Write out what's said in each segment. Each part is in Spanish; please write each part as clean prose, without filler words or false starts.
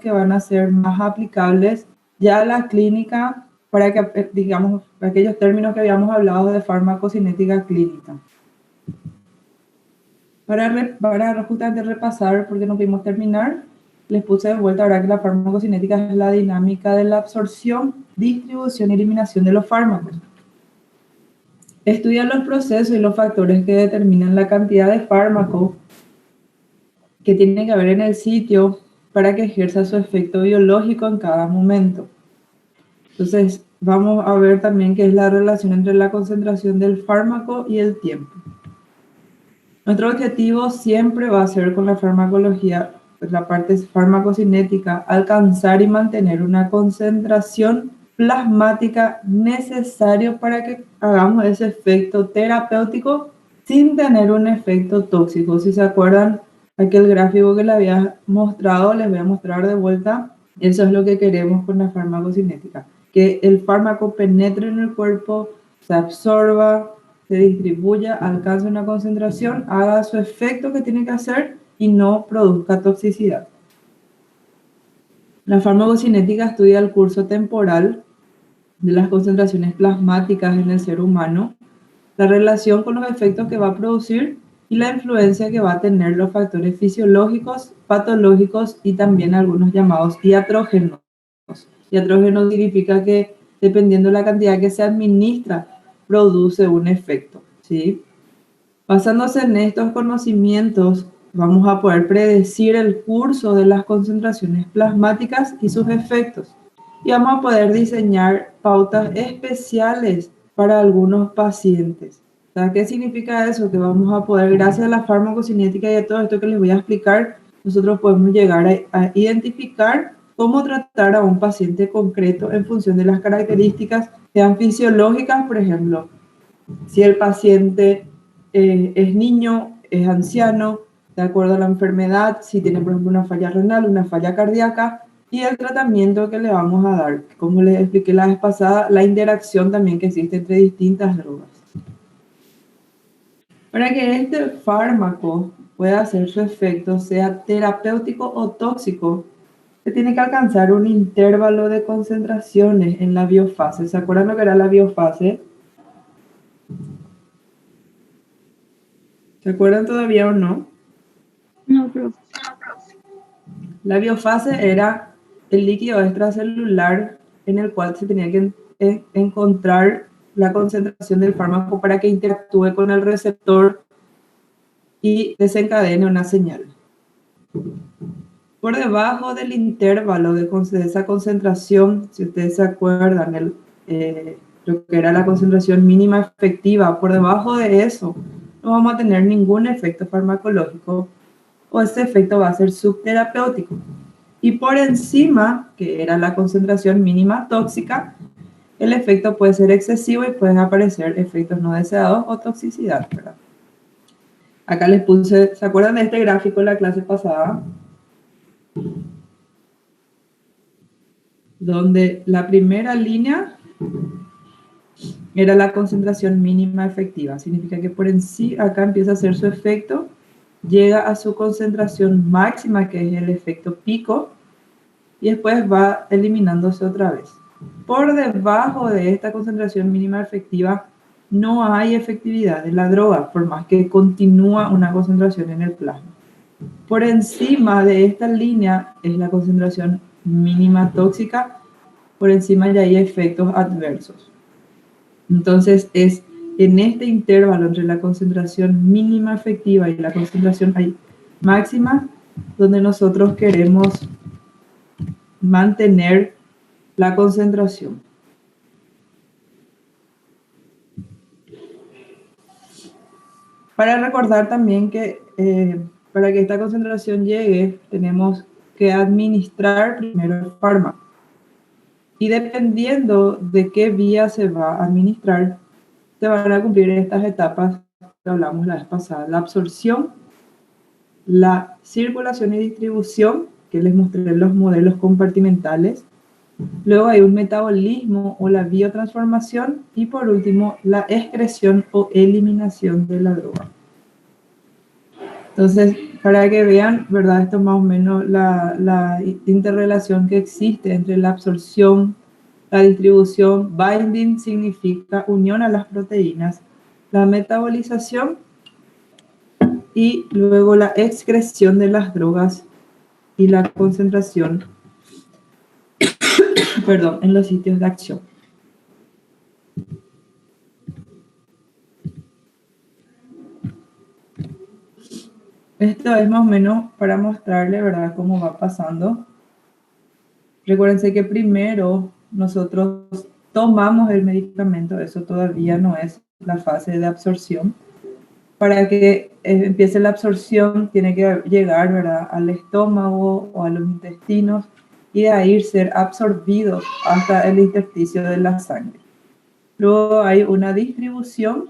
que van a ser más aplicables ya a la clínica para que, digamos, para aquellos términos que habíamos hablado de farmacocinética clínica. Para justamente repasar, porque no pudimos terminar, les puse de vuelta ahora que la farmacocinética es la dinámica de la absorción, distribución y eliminación de los fármacos. Estudia los procesos y los factores que determinan la cantidad de fármaco que tiene que haber en el sitio para que ejerza su efecto biológico en cada momento. Entonces, vamos a ver también qué es la relación entre la concentración del fármaco y el tiempo. Nuestro objetivo siempre va a ser con la farmacología, pues la parte farmacocinética, alcanzar y mantener una concentración plasmática necesaria para que hagamos ese efecto terapéutico sin tener un efecto tóxico. Si se acuerdan, aquel gráfico que les había mostrado, les voy a mostrar de vuelta. Eso es lo que queremos con la farmacocinética, que el fármaco penetre en el cuerpo, se absorba, se distribuya, alcance una concentración, haga su efecto que tiene que hacer y no produzca toxicidad. La farmacocinética estudia el curso temporal de las concentraciones plasmáticas en el ser humano, la relación con los efectos que va a producir y la influencia que va a tener los factores fisiológicos, patológicos y también algunos llamados iatrógenos. Iatrógeno significa que dependiendo de la cantidad que se administra, produce un efecto, ¿sí? Basándose en estos conocimientos, vamos a poder predecir el curso de las concentraciones plasmáticas y sus efectos. Y vamos a poder diseñar pautas especiales para algunos pacientes. ¿Qué significa eso? Que vamos a poder, gracias a la farmacocinética y a todo esto que les voy a explicar, nosotros podemos llegar a identificar cómo tratar a un paciente concreto en función de las características sean fisiológicas, por ejemplo, si el paciente es niño, es anciano, de acuerdo a la enfermedad, si tiene, por ejemplo, una falla renal, una falla cardíaca, y el tratamiento que le vamos a dar. Como les expliqué la vez pasada, la interacción también que existe entre distintas drogas. Para que este fármaco pueda hacer su efecto, sea terapéutico o tóxico, se tiene que alcanzar un intervalo de concentraciones en la biofase. ¿Se acuerdan lo que era la biofase? ¿Se acuerdan todavía o no? No, profe. La biofase era el líquido extracelular en el cual se tenía que encontrar la concentración del fármaco para que interactúe con el receptor y desencadene una señal. Por debajo del intervalo de esa concentración, si ustedes se acuerdan, lo que era la concentración mínima efectiva, por debajo de eso no vamos a tener ningún efecto farmacológico o ese efecto va a ser subterapéutico. Y por encima, que era la concentración mínima tóxica, el efecto puede ser excesivo y pueden aparecer efectos no deseados o toxicidad, ¿verdad? Acá les puse, ¿se acuerdan de este gráfico en la clase pasada? Donde la primera línea era la concentración mínima efectiva. Significa que por en sí acá empieza a hacer su efecto, llega a su concentración máxima, que es el efecto pico, y después va eliminándose otra vez. Por debajo de esta concentración mínima efectiva no hay efectividad de la droga, por más que continúa una concentración en el plasma. Por encima de esta línea es la concentración mínima tóxica, por encima ya hay efectos adversos. Entonces es en este intervalo entre la concentración mínima efectiva y la concentración máxima donde nosotros queremos mantener la concentración. Para recordar también que para que esta concentración llegue, tenemos que administrar primero el fármaco. Y dependiendo de qué vía se va a administrar, se van a cumplir estas etapas que hablamos la vez pasada. La absorción, la circulación y distribución, que les mostré en los modelos compartimentales. Luego hay un metabolismo o la biotransformación. Y por último, la excreción o eliminación de la droga. Entonces, para que vean, ¿verdad? Esto es más o menos la interrelación que existe entre la absorción, la distribución. Binding significa unión a las proteínas, la metabolización y luego la excreción de las drogas y la concentración, perdón, en los sitios de acción. Esto es más o menos para mostrarle, ¿verdad?, cómo va pasando. Recuérdense que primero nosotros tomamos el medicamento, eso todavía no es la fase de absorción. Para que empiece la absorción tiene que llegar, ¿verdad?, al estómago o a los intestinos y de ahí ser absorbido hasta el intersticio de la sangre. Luego hay una distribución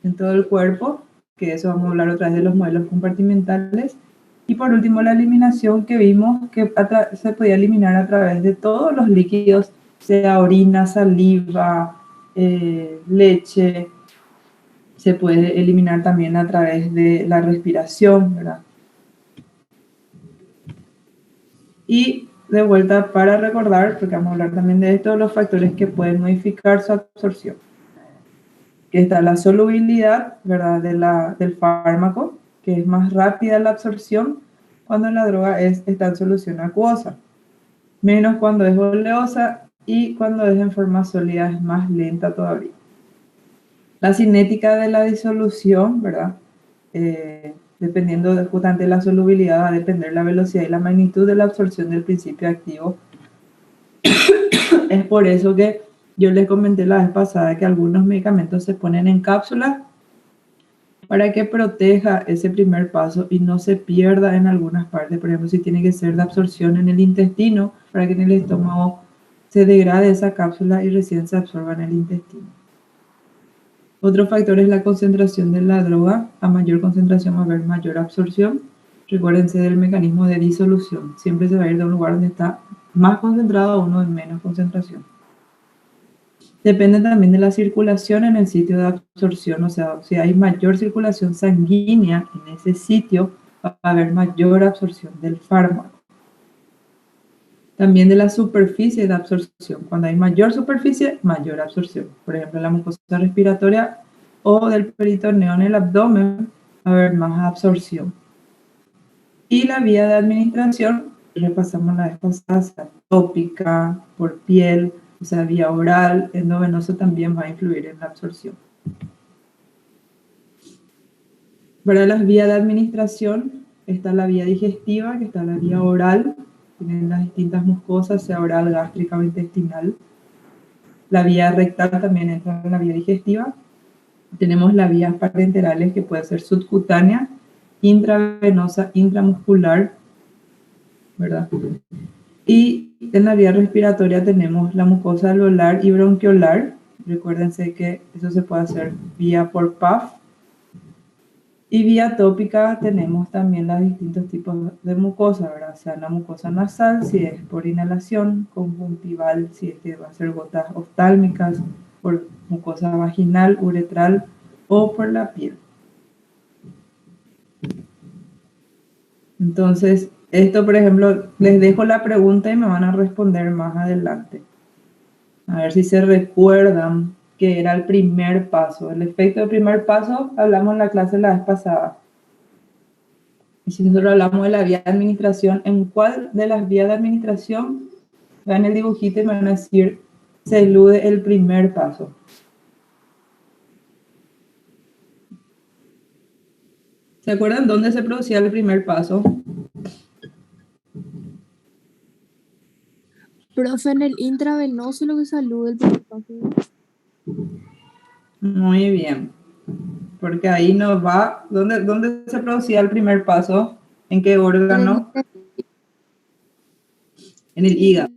en todo el cuerpo, que eso vamos a hablar otra vez de los modelos compartimentales. Y por último, la eliminación, que vimos que se podía eliminar a través de todos los líquidos, sea orina, saliva, leche. Se puede eliminar también a través de la respiración, ¿verdad? Y de vuelta para recordar, porque vamos a hablar también de esto, los factores que pueden modificar su absorción. Que está la solubilidad, ¿verdad?, del fármaco, que es más rápida la absorción cuando la droga está en solución acuosa, menos cuando es oleosa y cuando es en forma sólida es más lenta todavía. La cinética de la disolución, ¿verdad? Dependiendo justamente de la solubilidad, va a depender la velocidad y la magnitud de la absorción del principio activo. Es por eso que yo les comenté la vez pasada que algunos medicamentos se ponen en cápsulas para que proteja ese primer paso y no se pierda en algunas partes. Por ejemplo, si tiene que ser de absorción en el intestino, para que en el estómago se degrade esa cápsula y recién se absorba en el intestino. Otro factor es la concentración de la droga. A mayor concentración va a haber mayor absorción. Recuérdense del mecanismo de disolución. Siempre se va a ir de un lugar donde está más concentrado a uno de menos concentración. Depende también de la circulación en el sitio de absorción. O sea, si hay mayor circulación sanguínea en ese sitio, va a haber mayor absorción del fármaco. También de la superficie de absorción. Cuando hay mayor superficie, mayor absorción. Por ejemplo, la mucosa respiratoria o del peritoneo en el abdomen, va a haber más absorción. Y la vía de administración, repasamos la vez pasada, tópica, por piel, o sea, vía oral, endovenoso, también va a influir en la absorción. Para las vías de administración, está la vía digestiva, que está la vía oral, tienen las distintas mucosas, sea oral, gástrica o intestinal. La vía rectal también entra en la vía digestiva. Tenemos las vías parenterales, que puede ser subcutánea, intravenosa, intramuscular, ¿verdad? Y en la vía respiratoria tenemos la mucosa alveolar y bronquiolar. Recuérdense que eso se puede hacer vía por PAF. Y vía tópica tenemos también los distintos tipos de mucosa, ¿verdad? O sea, la mucosa nasal, si es por inhalación, conjuntival, si es que va a ser gotas oftálmicas, por mucosa vaginal, uretral o por la piel. Entonces, esto, por ejemplo, les dejo la pregunta y me van a responder más adelante. A ver si se recuerdan que era el primer paso. El efecto del primer paso hablamos en la clase la vez pasada. Y si nosotros hablamos de la vía de administración, ¿en cuál de las vías de administración? Vean el dibujito y me van a decir, se elude el primer paso. ¿Se acuerdan dónde se producía el primer paso? Profe, en el intravenoso lo que saluda el primer paso. Muy bien. Porque ahí nos va, ¿dónde se producía el primer paso? ¿En qué órgano? En el hígado.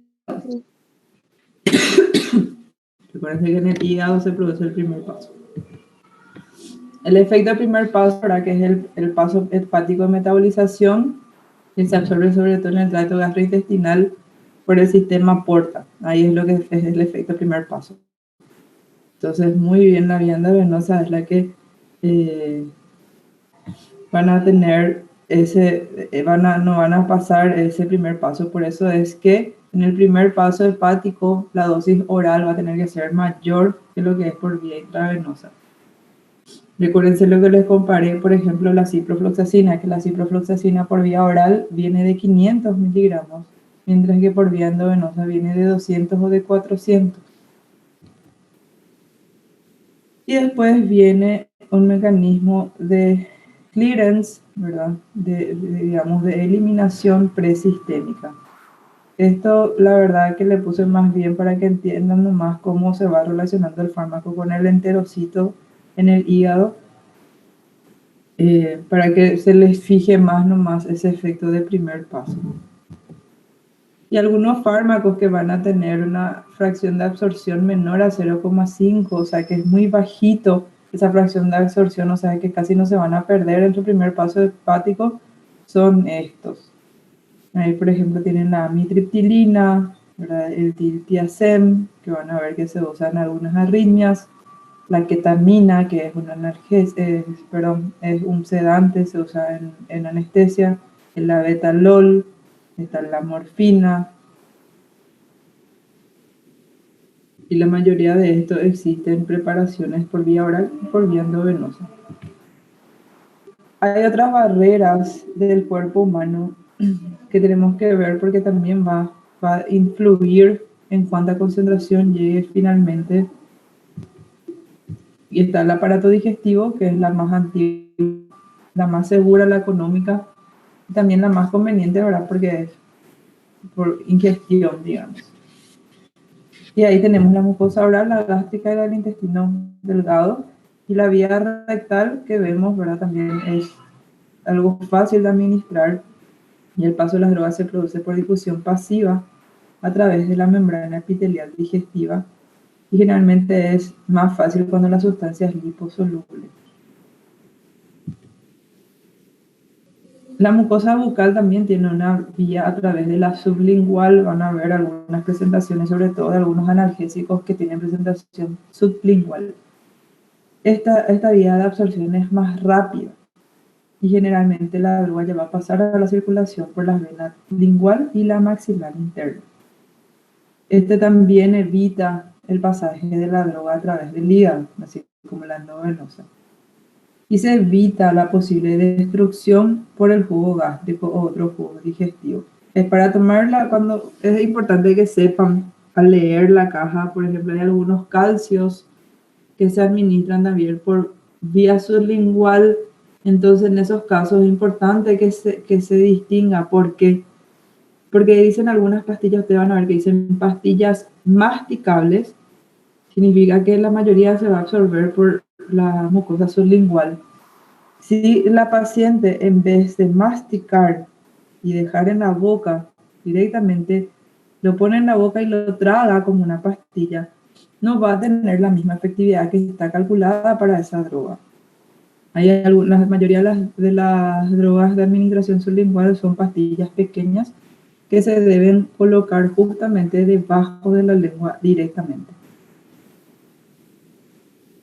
Recuerden que en el hígado se produce el primer paso. El efecto del primer paso, ¿verdad?, que es el paso hepático de metabolización, que se absorbe sobre todo en el tracto gastrointestinal por el sistema porta. Ahí es lo que es el efecto del primer paso. Entonces, muy bien, la vianda venosa es la que van a tener no van a pasar ese primer paso. Por eso es que en el primer paso hepático la dosis oral va a tener que ser mayor que lo que es por vía intravenosa. Recuérdense lo que les comparé, por ejemplo, la ciprofloxacina, que la ciprofloxacina por vía oral viene de 500 miligramos, mientras que por vía endovenosa viene de 200 o de 400. Y después viene un mecanismo de clearance, ¿verdad? Digamos, de eliminación presistémica. Esto, la verdad, que le puse más bien para que entiendan nomás cómo se va relacionando el fármaco con el enterocito en el hígado, para que se les fije más nomás ese efecto de primer paso. Y algunos fármacos que van a tener una fracción de absorción menor a 0,5, o sea que es muy bajito esa fracción de absorción, o sea que casi no se van a perder en su primer paso hepático, son estos. Ahí, por ejemplo, tienen la amitriptilina, ¿verdad? El diltiazem, que van a ver que se usa en algunas arritmias, la ketamina, que es es un sedante, se usa en anestesia, la betalol, está la morfina, y la mayoría de estos existen preparaciones por vía oral y por vía endovenosa. Hay otras barreras del cuerpo humano que tenemos que ver porque también va a influir en cuánta concentración llegue finalmente. Y está el aparato digestivo, que es la más antigua, la más segura, la económica, y también la más conveniente, ¿verdad? Porque es por ingestión, digamos. Y ahí tenemos la mucosa oral, la gástrica y la del intestino delgado. Y la vía rectal que vemos, ¿verdad? También es algo fácil de administrar. Y el paso de las drogas se produce por difusión pasiva a través de la membrana epitelial digestiva. Y generalmente es más fácil cuando la sustancia es liposoluble. La mucosa bucal también tiene una vía a través de la sublingual. Van a ver algunas presentaciones, sobre todo de algunos analgésicos que tienen presentación sublingual. Esta vía de absorción es más rápida y generalmente la droga ya va a pasar a la circulación por las venas lingual y la maxilar interna. Este también evita el pasaje de la droga a través del hígado, así como la endovenosa. Y se evita la posible destrucción por el jugo gástrico o otro jugo digestivo. Es para tomarla cuando es importante que sepan al leer la caja, por ejemplo, hay algunos calcios que se administran también por vía sublingual. Entonces, en esos casos es importante que se distinga. ¿Por qué? Porque dicen algunas pastillas, ustedes van a ver que dicen pastillas masticables, significa que la mayoría se va a absorber por la mucosa sublingual. Si la paciente, en vez de masticar y dejar en la boca directamente, lo pone en la boca y lo traga como una pastilla, no va a tener la misma efectividad que está calculada para esa droga. La mayoría de las drogas de administración sublingual son pastillas pequeñas que se deben colocar justamente debajo de la lengua directamente.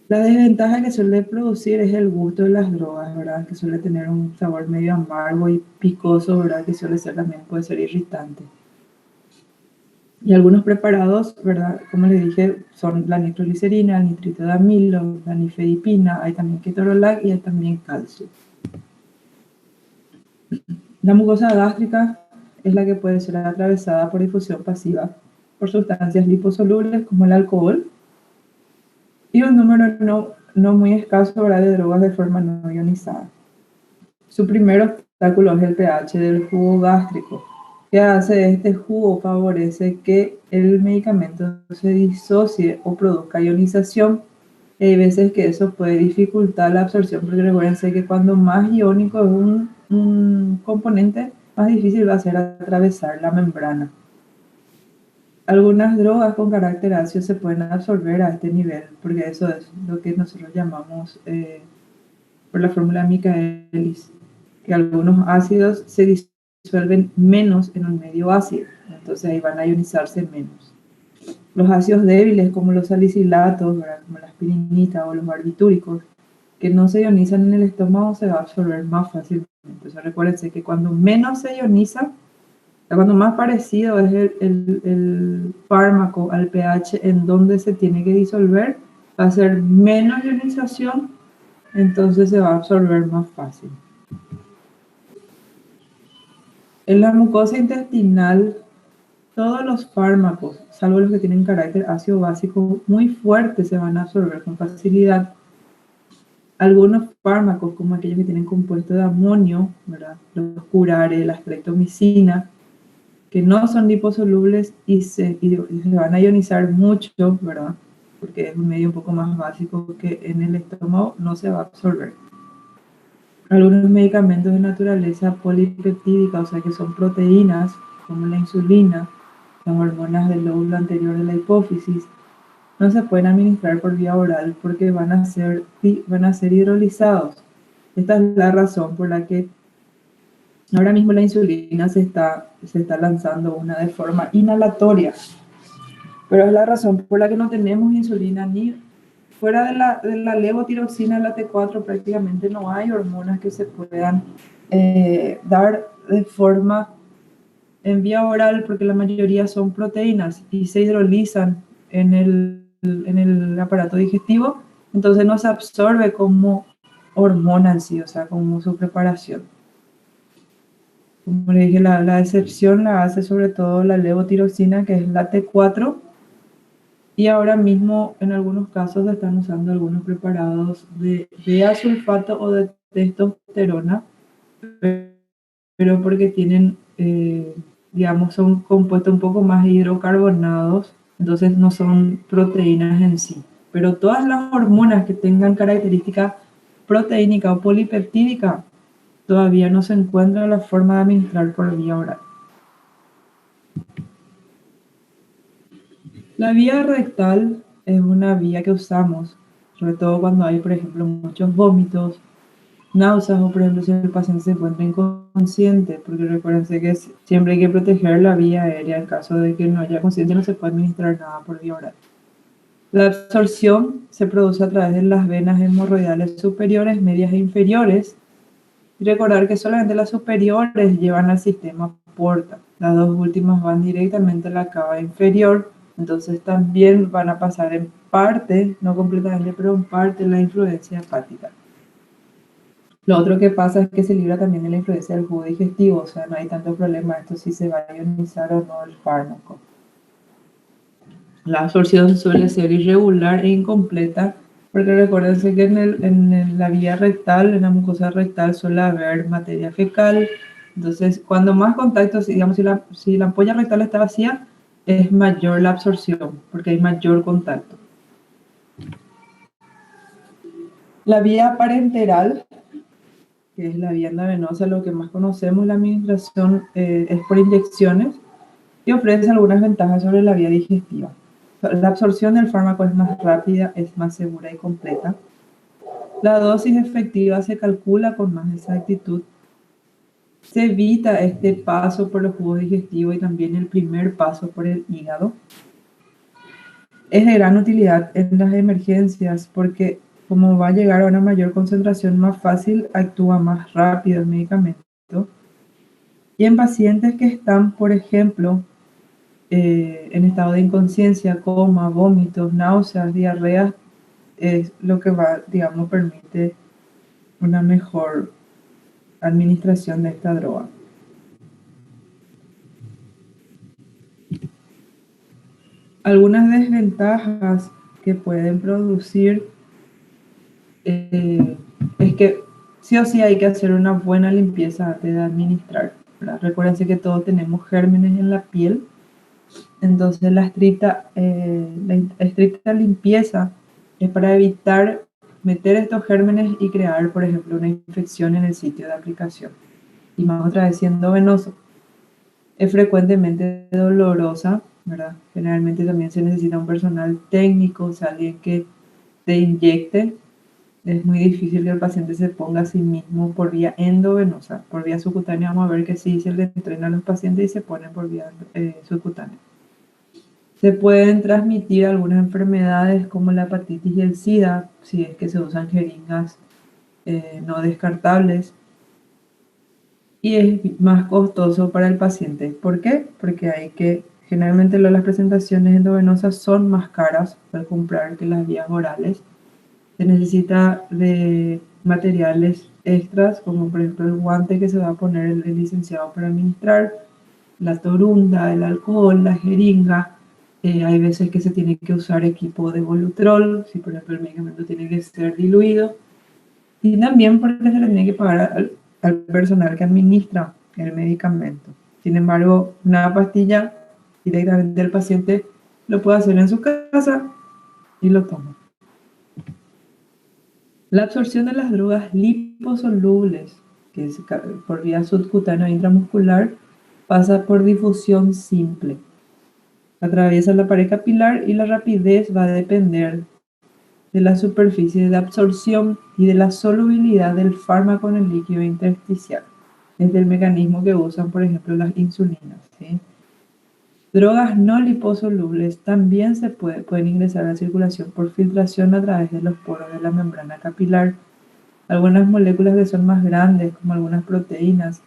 La desventaja que suele producir es el gusto de las drogas, ¿verdad? Que suele tener un sabor medio amargo y picoso, ¿verdad? Que también puede ser irritante. Y algunos preparados, ¿verdad? Como les dije, son la nitroglicerina, el nitrito de amilo, la nifedipina, hay también ketorolac y hay también calcio. La mucosa gástrica es la que puede ser atravesada por difusión pasiva por sustancias liposolubles como el alcohol y un número no muy escaso, ¿verdad?, de drogas de forma no ionizada. Su primer obstáculo es el pH del jugo gástrico. ¿Qué hace este jugo? Favorece que el medicamento se disocie o produzca ionización. Y hay veces que eso puede dificultar la absorción, porque recuérdense que cuando más iónico es un componente, más difícil va a ser atravesar la membrana. Algunas drogas con carácter ácido se pueden absorber a este nivel, porque eso es lo que nosotros llamamos, por la fórmula Michaelis, que algunos ácidos se disuelven menos en un medio ácido, entonces ahí van a ionizarse menos. Los ácidos débiles, como los salicilatos, ¿verdad?, como la aspirinita o los barbitúricos, que no se ionizan en el estómago, se va a absorber más fácilmente Entonces recuérdense que cuando menos se ioniza, cuando más parecido es el fármaco al pH en donde se tiene que disolver, va a ser menos ionización, entonces se va a absorber más fácil. En la mucosa intestinal, todos los fármacos, salvo los que tienen carácter ácido básico muy fuerte, se van a absorber con facilidad. Algunos fármacos, como aquellos que tienen compuesto de amonio, ¿verdad? Los curares, la streptomicina, que no son liposolubles y se van a ionizar mucho, ¿verdad? Porque es un medio un poco más básico que en el estómago no se va a absorber. Algunos medicamentos de naturaleza polipeptídica, o sea que son proteínas, como la insulina, las hormonas del lóbulo anterior de la hipófisis, no se pueden administrar por vía oral porque van a ser hidrolizados. Esta es la razón por la que ahora mismo la insulina se está lanzando una de forma inhalatoria. Pero es la razón por la que no tenemos insulina ni fuera de la levotiroxina, la T4, prácticamente no hay hormonas que se puedan dar de forma en vía oral porque la mayoría son proteínas y se hidrolizan en el aparato digestivo, entonces no se absorbe como hormona en sí, o sea, como su preparación. Como le dije, la excepción la hace sobre todo la levotiroxina, que es la T4, y ahora mismo en algunos casos se están usando algunos preparados de D-sulfato o de testosterona, pero porque tienen, digamos, son compuestos un poco más hidrocarbonados, entonces no son proteínas en sí. Pero todas las hormonas que tengan característica proteínica o polipeptídica todavía no se encuentra la forma de administrar por vía oral. La vía rectal es una vía que usamos, sobre todo cuando hay, por ejemplo, muchos vómitos, náuseas o, por ejemplo, si el paciente se encuentra inconsciente, porque recuérdense que siempre hay que proteger la vía aérea. En caso de que no haya consciente, no se puede administrar nada por vía oral. La absorción se produce a través de las venas hemorroidales superiores, medias e inferiores. Y recordar que solamente las superiores llevan al sistema porta. Las dos últimas van directamente a la cava inferior, entonces también van a pasar en parte, no completamente, pero en parte la influencia hepática. Lo otro que pasa es que se libra también de la influencia del jugo digestivo, o sea, no hay tanto problema esto si se va a ionizar o no el fármaco. La absorción suele ser irregular e incompleta, porque recuérdense que en la vía rectal, en la mucosa rectal, suele haber materia fecal. Entonces, cuando más contactos, digamos, si la ampolla rectal está vacía, es mayor la absorción, porque hay mayor contacto. La vía parenteral, que es la vía endovenosa, lo que más conocemos, la administración es por inyecciones, y ofrece algunas ventajas sobre la vía digestiva. La absorción del fármaco es más rápida, es más segura y completa. La dosis efectiva se calcula con más exactitud. Se evita este paso por los jugos digestivos y también el primer paso por el hígado. Es de gran utilidad en las emergencias porque como va a llegar a una mayor concentración más fácil, actúa más rápido el medicamento. Y en pacientes que están, por ejemplo, en estado de inconsciencia, coma, vómitos, náuseas, diarreas, es lo que va, digamos, permite una mejor administración de esta droga. Algunas desventajas que pueden producir es que sí o sí hay que hacer una buena limpieza antes de administrar, ¿verdad? Recuérdense que todos tenemos gérmenes en la piel, entonces la estricta limpieza es para evitar meter estos gérmenes y crear, por ejemplo, una infección en el sitio de aplicación. Y más otra vez, siendo venoso, es frecuentemente dolorosa, ¿verdad? Generalmente también se necesita un personal técnico, o sea, alguien que te inyecte. Es muy difícil que el paciente se ponga a sí mismo por vía endovenosa. Por vía subcutánea vamos a ver que sí se le entrena a los pacientes y se ponen por vía subcutánea. Se pueden transmitir algunas enfermedades como la hepatitis y el SIDA, si es que se usan jeringas no descartables. y es más costoso para el paciente. ¿Por qué? Porque generalmente las presentaciones endovenosas son más caras al comprar que las vías orales. Se necesita de materiales extras, como por ejemplo el guante que se va a poner el licenciado para administrar, la torunda, el alcohol, la jeringa. Hay veces que se tiene que usar equipo de Volutrol, si por ejemplo el medicamento tiene que ser diluido. Y también porque se le tiene que pagar al personal que administra el medicamento. Sin embargo, una pastilla directamente el paciente lo puede hacer en su casa y lo toma. La absorción de las drogas liposolubles, que es por vía subcutánea o intramuscular, pasa por difusión simple. Atraviesa la pared capilar y la rapidez va a depender de la superficie de absorción y de la solubilidad del fármaco en el líquido intersticial. Es el mecanismo que usan, por ejemplo, las insulinas, ¿sí? Drogas no liposolubles también pueden ingresar a la circulación por filtración a través de los poros de la membrana capilar. Algunas moléculas que son más grandes, como algunas proteínas,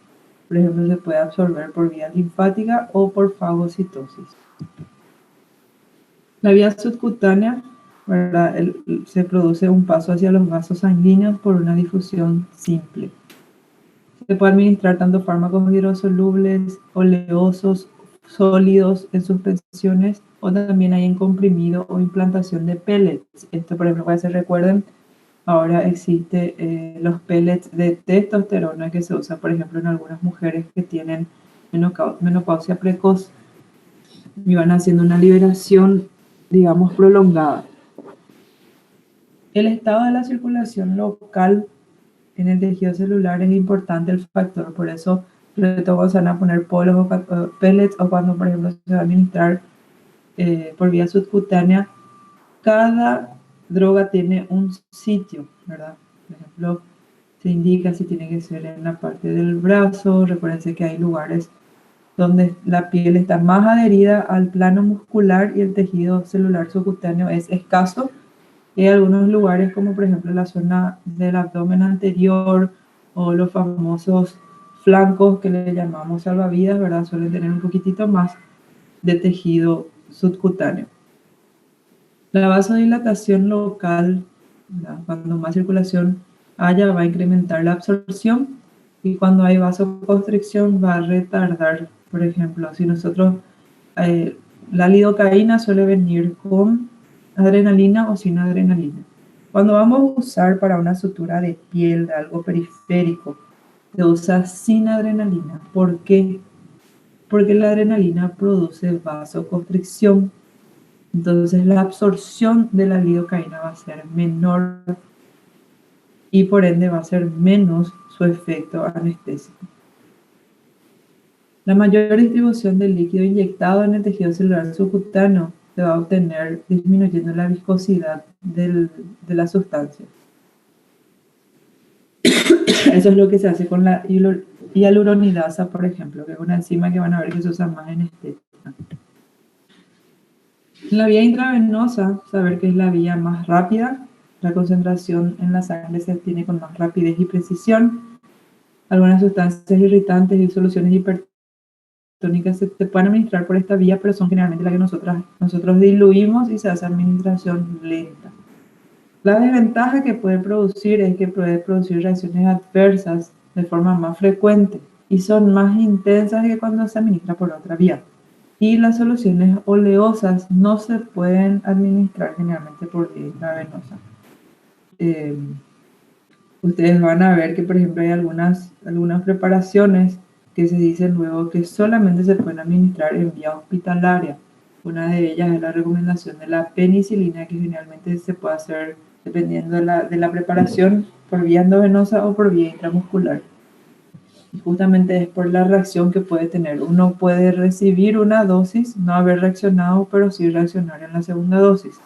por ejemplo, se puede absorber por vía linfática o por fagocitosis. La vía subcutánea, ¿verdad? Se produce un paso hacia los vasos sanguíneos por una difusión simple. Se puede administrar tanto fármacos hidrosolubles, oleosos, sólidos en suspensiones, o también hay en comprimido o implantación de pellets. Esto, por ejemplo, para que se recuerden, ahora existe los pellets de testosterona que se usa, por ejemplo, en algunas mujeres que tienen menopausia precoz y van haciendo una liberación, digamos, prolongada. El estado de la circulación local en el tejido celular es importante el factor, por eso sobre todo cuando se van a poner polos o pellets, o cuando por ejemplo se va a administrar por vía subcutánea, cada droga tiene un sitio, ¿verdad? Por ejemplo, se indica si tiene que ser en la parte del brazo. Recuérdense que hay lugares donde la piel está más adherida al plano muscular y el tejido celular subcutáneo es escaso. Hay algunos lugares como por ejemplo la zona del abdomen anterior o los famosos flancos que le llamamos salvavidas, ¿verdad? Suelen tener un poquitito más de tejido subcutáneo. La vasodilatación local, ¿verdad? Cuando más circulación haya, va a incrementar la absorción, y cuando hay vasoconstricción va a retardar. Por ejemplo, si nosotros, la lidocaína suele venir con adrenalina o sin adrenalina. Cuando vamos a usar para una sutura de piel, de algo periférico, se usa sin adrenalina. ¿Por qué? Porque la adrenalina produce vasoconstricción. Entonces la absorción de la lidocaína va a ser menor y por ende va a ser menos su efecto anestésico. La mayor distribución del líquido inyectado en el tejido celular subcutáneo se va a obtener disminuyendo la viscosidad de la sustancia. Eso es lo que se hace con la hialuronidasa, por ejemplo, que es una enzima que van a ver que se usa más en estética. En la vía intravenosa, saber que es la vía más rápida, la concentración en la sangre se obtiene con más rapidez y precisión. Algunas sustancias irritantes y soluciones hipertónicas se pueden administrar por esta vía, pero son generalmente las que nosotros diluimos y se hace administración lenta. La desventaja que puede producir es que puede producir reacciones adversas de forma más frecuente y son más intensas que cuando se administra por otra vía. Y las soluciones oleosas no se pueden administrar generalmente por vía intravenosa. Ustedes van a ver que, por ejemplo, hay algunas preparaciones que se dicen luego que solamente se pueden administrar en vía hospitalaria. Una de ellas es la recomendación de la penicilina, que generalmente se puede hacer dependiendo de la preparación por vía endovenosa o por vía intramuscular. Y justamente es por la reacción que puede tener. Uno puede recibir una dosis, no haber reaccionado, pero sí reaccionar en la segunda dosis.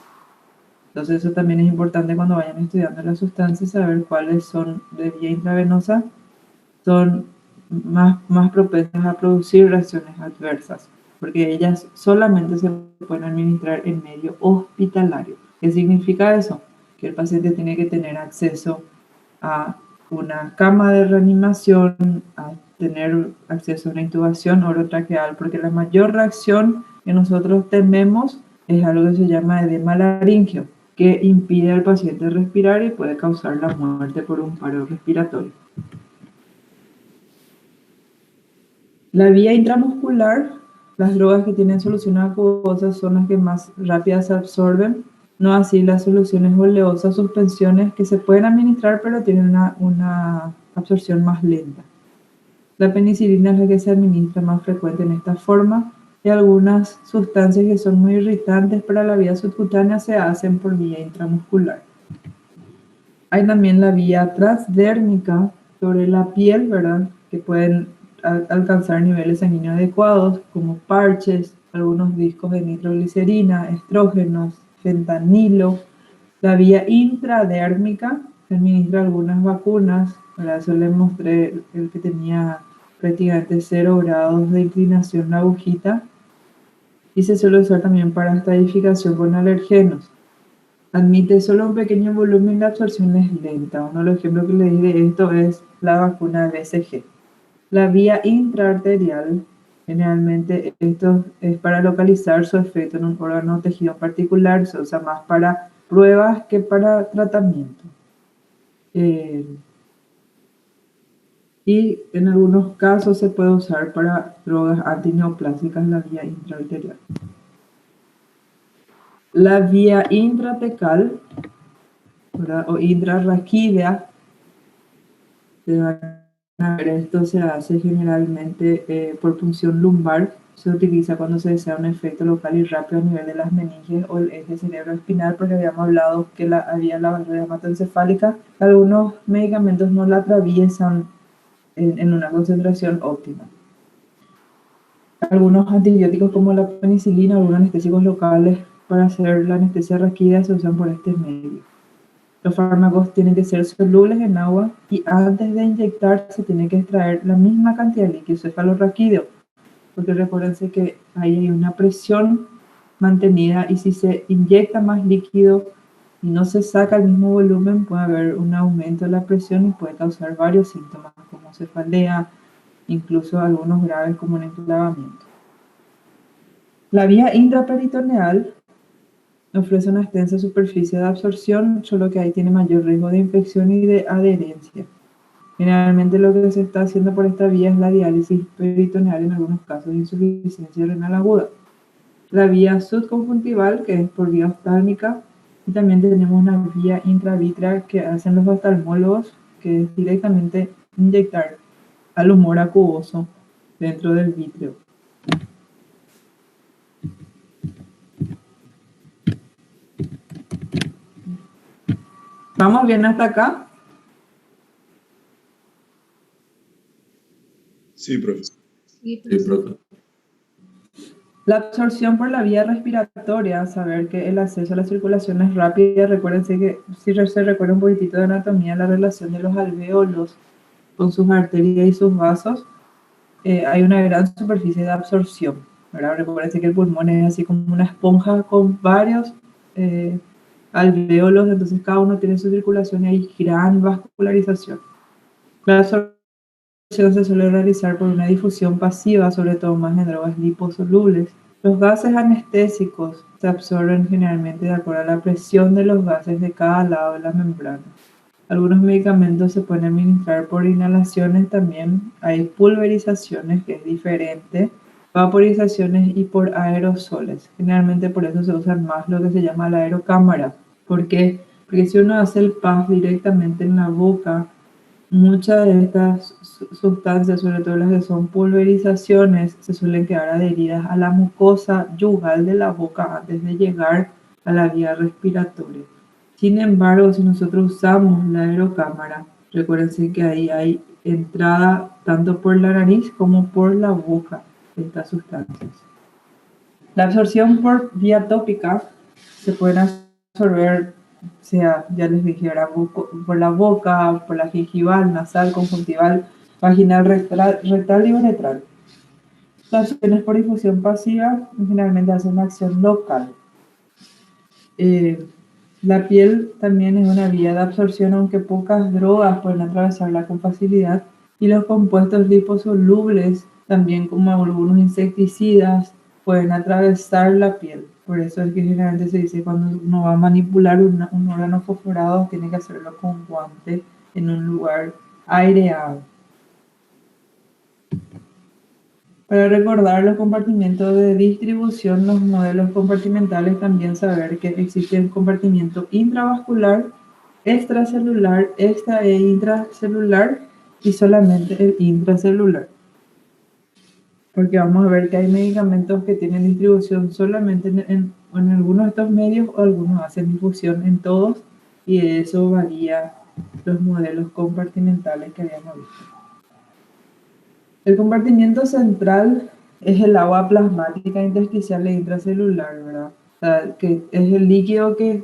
Entonces eso también es importante cuando vayan estudiando las sustancias, saber cuáles son de vía intravenosa, son más propensas a producir reacciones adversas, porque ellas solamente se pueden administrar en medio hospitalario. ¿Qué significa eso? Que el paciente tiene que tener acceso a una cama de reanimación, a tener acceso a una intubación orotraqueal, porque la mayor reacción que nosotros tememos es algo que se llama edema laringio, que impide al paciente respirar y puede causar la muerte por un paro respiratorio. La vía intramuscular, las drogas que tienen solución acuosa son las que más rápidas se absorben, no así las soluciones oleosas, suspensiones que se pueden administrar pero tienen una absorción más lenta. La penicilina es la que se administra más frecuente en esta forma y algunas sustancias que son muy irritantes para la vía subcutánea se hacen por vía intramuscular. Hay también la vía transdérmica sobre la piel, ¿verdad? Que pueden alcanzar niveles sanguíneos adecuados, como parches, algunos discos de nitroglicerina, estrógenos, fentanilo. La vía intradérmica se administra algunas vacunas, ¿verdad? Eso les mostré el que tenía prácticamente 0 grados de inclinación la agujita. Y se suele usar también para estadificación con alergenos. Admite solo un pequeño volumen, la absorción es lenta. Uno de los ejemplos que le di de esto es la vacuna BCG. La vía intraarterial, generalmente esto es para localizar su efecto en un órgano o tejido particular, se usa más para pruebas que para tratamiento. Y en algunos casos se puede usar para drogas antineoplásicas la vía intraarterial. La vía intratecal, ¿verdad? O intrarraquídea, esto se hace generalmente por punción lumbar. Se utiliza cuando se desea un efecto local y rápido a nivel de las meninges o el eje cerebroespinal, porque habíamos hablado que había la barrera hematoencefálica. Algunos medicamentos no la atraviesan en una concentración óptima. Algunos antibióticos como la penicilina o algunos anestésicos locales para hacer la anestesia raquídea se usan por este medio. Los fármacos tienen que ser solubles en agua y antes de inyectar se tiene que extraer la misma cantidad de líquido cefalorraquídeo, porque recuérdense que ahí hay una presión mantenida y si se inyecta más líquido y no se saca el mismo volumen puede haber un aumento de la presión y puede causar varios síntomas como cefalea, incluso algunos graves como el enclavamiento. La vía intraperitoneal ofrece una extensa superficie de absorción, solo que ahí tiene mayor riesgo de infección y de adherencia. Generalmente lo que se está haciendo por esta vía es la diálisis peritoneal en algunos casos de insuficiencia renal aguda. La vía subconjuntival, que es por vía oftálmica, y también tenemos una vía intravítrea que hacen los oftalmólogos, que es directamente inyectar al humor acuoso dentro del vítreo. ¿Vamos bien hasta acá? Sí, profe. Sí, Sí, profe. La absorción por la vía respiratoria, saber que el acceso a la circulación es rápida. Recuérdense que si se recuerda un poquitito de anatomía, la relación de los alvéolos con sus arterias y sus vasos, hay una gran superficie de absorción, ¿verdad? Recuérdense que el pulmón es así como una esponja con varios alvéolos, entonces cada uno tiene su circulación y hay gran vascularización. La absorción se suele realizar por una difusión pasiva, sobre todo más en drogas liposolubles. Los gases anestésicos se absorben generalmente de acuerdo a la presión de los gases de cada lado de la membrana. Algunos medicamentos se pueden administrar por inhalaciones también. Hay pulverizaciones, que es diferente, vaporizaciones y por aerosoles. Generalmente por eso se usa más lo que se llama la aerocámara. ¿Por qué? Porque si uno hace el puff directamente en la boca, muchas de estas sustancias, sobre todo las que son pulverizaciones, se suelen quedar adheridas a la mucosa yugal de la boca antes de llegar a la vía respiratoria. Sin embargo, si nosotros usamos la aerocámara, recuérdense que ahí hay entrada tanto por la nariz como por la boca de estas sustancias. La absorción por vía tópica se puede absorber, sea, ya les dije, por la boca, por la gingival, nasal, conjuntival, vaginal, rectal y uretral. Las acciones por difusión pasiva generalmente hacen una acción local. La piel también es una vía de absorción, aunque pocas drogas pueden atravesarla con facilidad. Y los compuestos liposolubles, también como algunos insecticidas, pueden atravesar la piel. Por eso es que generalmente se dice cuando uno va a manipular un órgano fosforado, tiene que hacerlo con guante en un lugar aireado. Para recordar los compartimentos de distribución, los modelos compartimentales, también saber que existe el compartimento intravascular, extracelular, extra e intracelular y solamente el intracelular. Porque vamos a ver que hay medicamentos que tienen distribución solamente en algunos de estos medios o algunos hacen difusión en todos y eso varía los modelos compartimentales que habíamos visto. El compartimiento central es el agua plasmática intersticial e intracelular, ¿verdad? O sea, que es el líquido que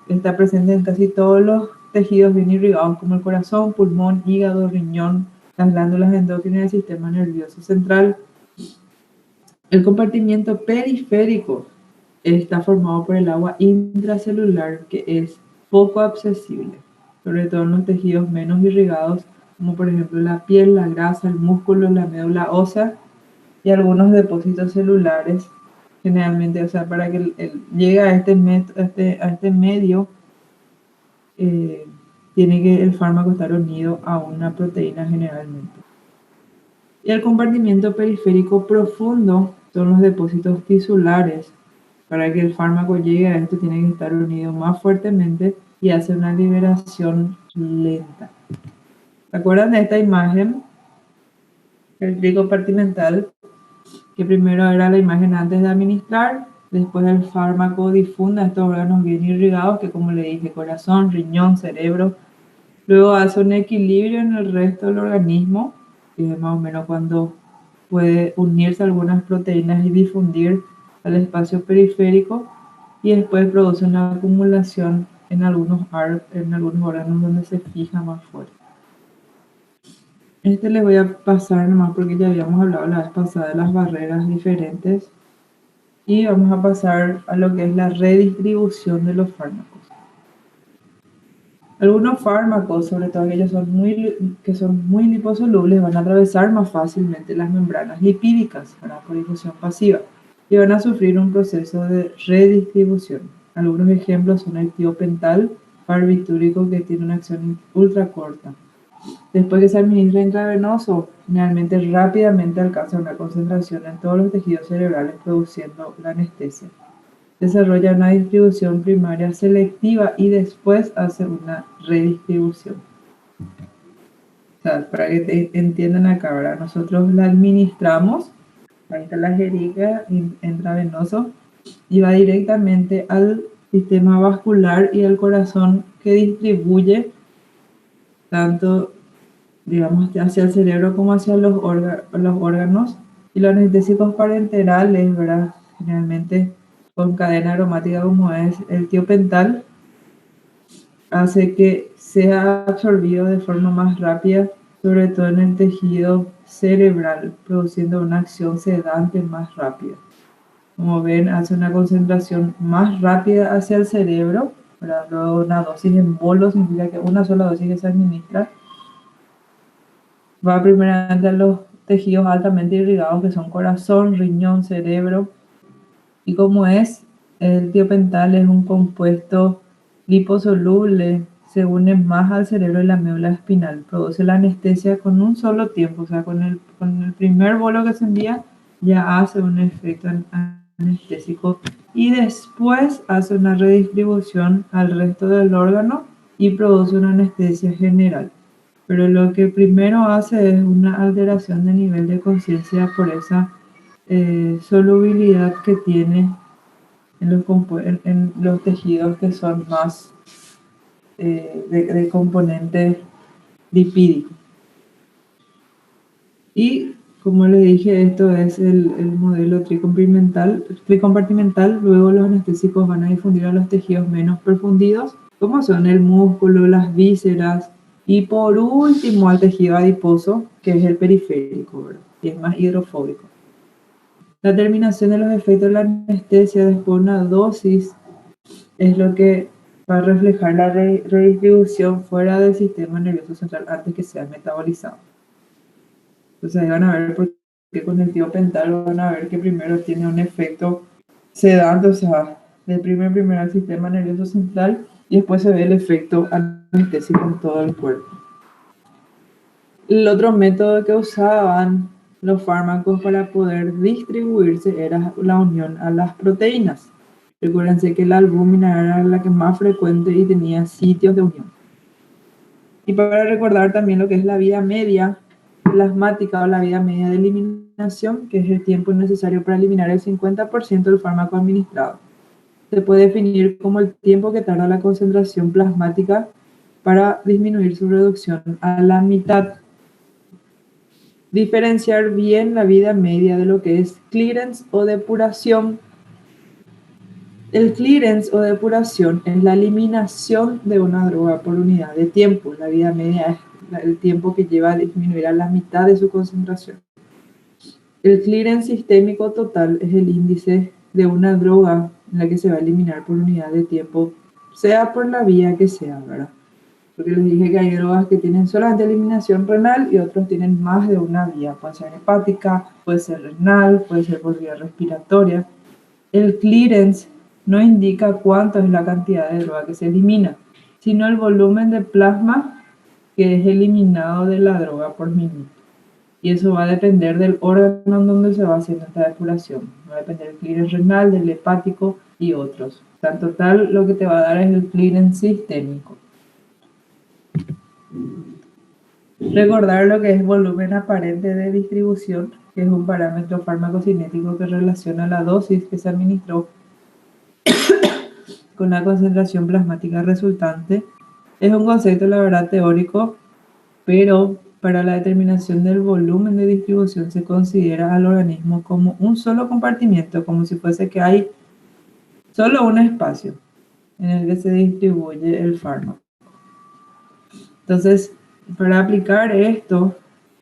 está presente en casi todos los tejidos bien irrigados, como el corazón, pulmón, hígado, riñón, las glándulas endócrinas y el sistema nervioso central. El compartimiento periférico está formado por el agua intracelular, que es poco accesible, sobre todo en los tejidos menos irrigados, como por ejemplo la piel, la grasa, el músculo, la médula ósea y algunos depósitos celulares. Generalmente, o sea, para que llegue a este medio, tiene que el fármaco estar unido a una proteína generalmente. Y el compartimiento periférico profundo son los depósitos tisulares. Para que el fármaco llegue a esto tiene que estar unido más fuertemente y hace una liberación lenta. ¿Se acuerdan de esta imagen? El compartimental, que primero era la imagen antes de administrar, después el fármaco difunde a estos órganos bien irrigados, que como le dije, corazón, riñón, cerebro. Luego hace un equilibrio en el resto del organismo, que es más o menos cuando puede unirse algunas proteínas y difundir al espacio periférico, y después produce una acumulación en algunos órganos donde se fija más fuerte. Les voy a pasar nomás porque ya habíamos hablado la vez pasada de las barreras diferentes y vamos a pasar a lo que es la redistribución de los fármacos. Algunos fármacos, sobre todo aquellos que son muy liposolubles, van a atravesar más fácilmente las membranas lipídicas por difusión pasiva y van a sufrir un proceso de redistribución. Algunos ejemplos son el tiopental barbitúrico, que tiene una acción ultra corta. Después que se administra intravenoso, generalmente rápidamente alcanza una concentración en todos los tejidos cerebrales, produciendo la anestesia. Desarrolla una distribución primaria selectiva y después hace una redistribución. O sea, para que entiendan acá, ¿verdad? Nosotros la administramos, ahí está la jeringa intravenoso, y va directamente al sistema vascular y al corazón, que distribuye tanto, digamos, hacia el cerebro como hacia los órganos. Y los anestésicos parenterales, ¿verdad? Generalmente con cadena aromática como es el tiopental, hace que sea absorbido de forma más rápida, sobre todo en el tejido cerebral, produciendo una acción sedante más rápida. Como ven, hace una concentración más rápida hacia el cerebro. Luego una dosis en bolo significa que una sola dosis que se administra va primeramente a los tejidos altamente irrigados, que son corazón, riñón, cerebro. Y como el tiopental es un compuesto liposoluble, se une más al cerebro y la médula espinal. Produce la anestesia con un solo tiempo, o sea, con el primer bolo que se envía, ya hace un efecto anestésico y después hace una redistribución al resto del órgano y produce una anestesia general. Pero lo que primero hace es una alteración de nivel de conciencia por esa solubilidad que tiene en los tejidos que son más de componente lipídico. Y como les dije, esto es el modelo tricompartimental. Luego los anestésicos van a difundir a los tejidos menos profundidos, como son el músculo, las vísceras, y por último al tejido adiposo, que es el periférico, ¿verdad? Y es más hidrofóbico. La terminación de los efectos de la anestesia después de una dosis es lo que va a reflejar la redistribución fuera del sistema nervioso central antes que sea metabolizado. Entonces ahí van a ver por qué con el tiopental van a ver que primero tiene un efecto sedante, o sea, deprime primero el sistema nervioso central y después se ve el efecto anestésico en todo el cuerpo. El otro método que usaban los fármacos para poder distribuirse era la unión a las proteínas. Recuérdense que la albúmina era la que más frecuente y tenía sitios de unión. Y para recordar también lo que es la vida media plasmática o la vida media de eliminación, que es el tiempo necesario para eliminar el 50% del fármaco administrado. Se puede definir como el tiempo que tarda la concentración plasmática para disminuir su reducción a la mitad. Diferenciar bien la vida media de lo que es clearance o depuración. El clearance o depuración es la eliminación de una droga por unidad de tiempo. La vida media es el tiempo que lleva a disminuir a la mitad de su concentración. El clearance sistémico total es el índice de una droga en la que se va a eliminar por unidad de tiempo, sea por la vía que sea, ¿verdad? Porque les dije que hay drogas que tienen solamente eliminación renal y otros tienen más de una vía. Puede ser hepática, puede ser renal, puede ser por vía respiratoria. El clearance no indica cuánto es la cantidad de droga que se elimina, sino el volumen de plasma que es eliminado de la droga por minuto. Y eso va a depender del órgano en donde se va haciendo esta depuración. Va a depender del clearance renal, del hepático y otros. O sea, en total lo que te va a dar es el clearance sistémico. Recordar lo que es volumen aparente de distribución, que es un parámetro farmacocinético que relaciona la dosis que se administró con la concentración plasmática resultante. Es un concepto, la verdad, teórico, pero para la determinación del volumen de distribución se considera al organismo como un solo compartimiento, como si fuese que hay solo un espacio en el que se distribuye el fármaco. Entonces, para aplicar esto,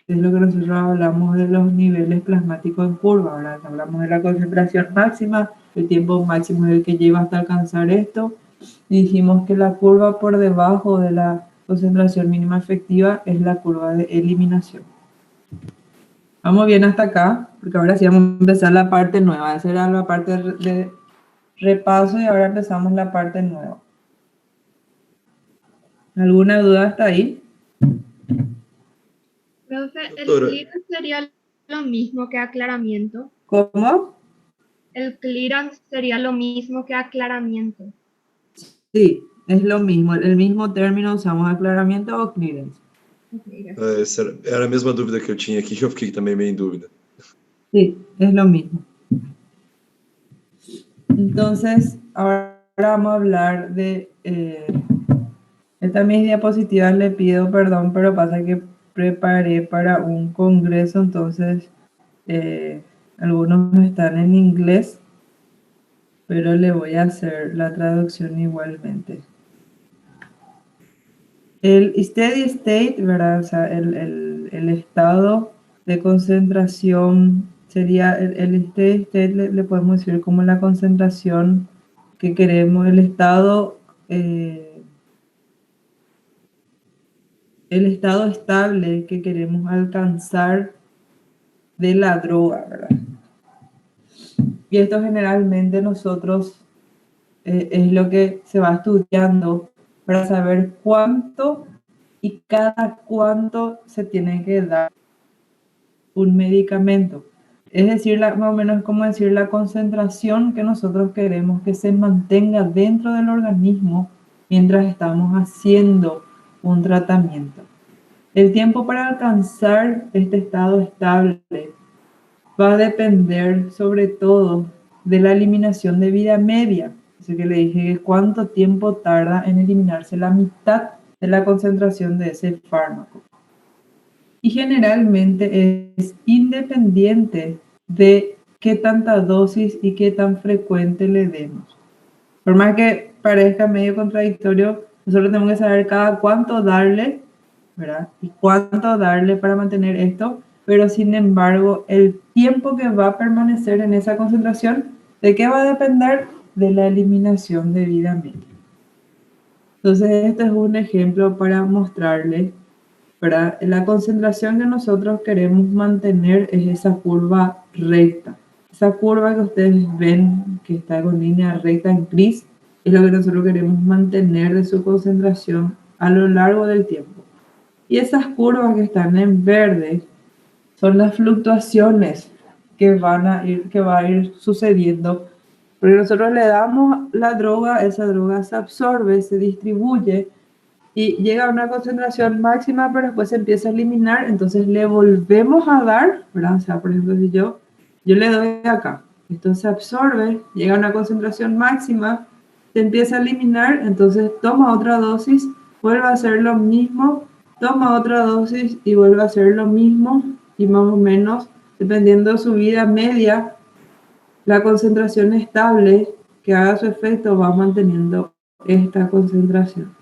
es lo que nosotros hablamos de los niveles plasmáticos en curva, ¿verdad? Hablamos de la concentración máxima, el tiempo máximo es el que lleva hasta alcanzar esto, y dijimos que la curva por debajo de la concentración mínima efectiva es la curva de eliminación. Vamos bien hasta acá, porque ahora sí vamos a empezar la parte nueva. Esa era la parte de repaso y ahora empezamos la parte nueva. ¿Alguna duda hasta ahí? Profe, ¿el Doctora. clearance sería lo mismo que aclaramiento? ¿Cómo? El clearance sería lo mismo que aclaramiento. Sí, es lo mismo. El mismo término usamos aclaramiento o clearance. Okay, gracias. Essa era a mesma dúvida que eu tinha aqui, que eu fiquei também meio em dúvida. Sí, es lo mismo. Entonces, ahora vamos a hablar de... estas mis diapositivas le pido perdón, pero pasa que preparé para un congreso, entonces algunos están en inglés, pero le voy a hacer la traducción igualmente. El steady state, ¿verdad? O sea, el estado de concentración sería el steady state, le podemos decir como la concentración que queremos, el estado estable que queremos alcanzar de la droga, ¿verdad? Y esto generalmente nosotros es lo que se va estudiando para saber cuánto y cada cuánto se tiene que dar un medicamento. Es decir, más o menos como decir la concentración que nosotros queremos que se mantenga dentro del organismo mientras estamos haciendo un tratamiento. El tiempo para alcanzar este estado estable va a depender sobre todo de la eliminación de vida media. Así que le dije cuánto tiempo tarda en eliminarse la mitad de la concentración de ese fármaco. Y generalmente es independiente de qué tanta dosis y qué tan frecuente le demos. Por más que parezca medio contradictorio, nosotros tenemos que saber cada cuánto darle, ¿verdad? Y cuánto darle para mantener esto, pero sin embargo, el tiempo que va a permanecer en esa concentración, ¿de qué va a depender? De la eliminación de vida media. Entonces, este es un ejemplo para mostrarles, ¿verdad? La concentración que nosotros queremos mantener es esa curva recta. Esa curva que ustedes ven que está con línea recta en gris es lo que nosotros queremos mantener de su concentración a lo largo del tiempo. Y esas curvas que están en verde son las fluctuaciones que va a ir sucediendo. Porque nosotros le damos la droga, esa droga se absorbe, se distribuye y llega a una concentración máxima, pero después se empieza a eliminar, entonces le volvemos a dar, ¿verdad? O sea, por ejemplo, si yo le doy acá, esto se absorbe, llega a una concentración máxima, se empieza a eliminar, entonces toma otra dosis, vuelve a hacer lo mismo, toma otra dosis y vuelve a hacer lo mismo, y más o menos, dependiendo de su vida media, la concentración estable que haga su efecto va manteniendo esta concentración.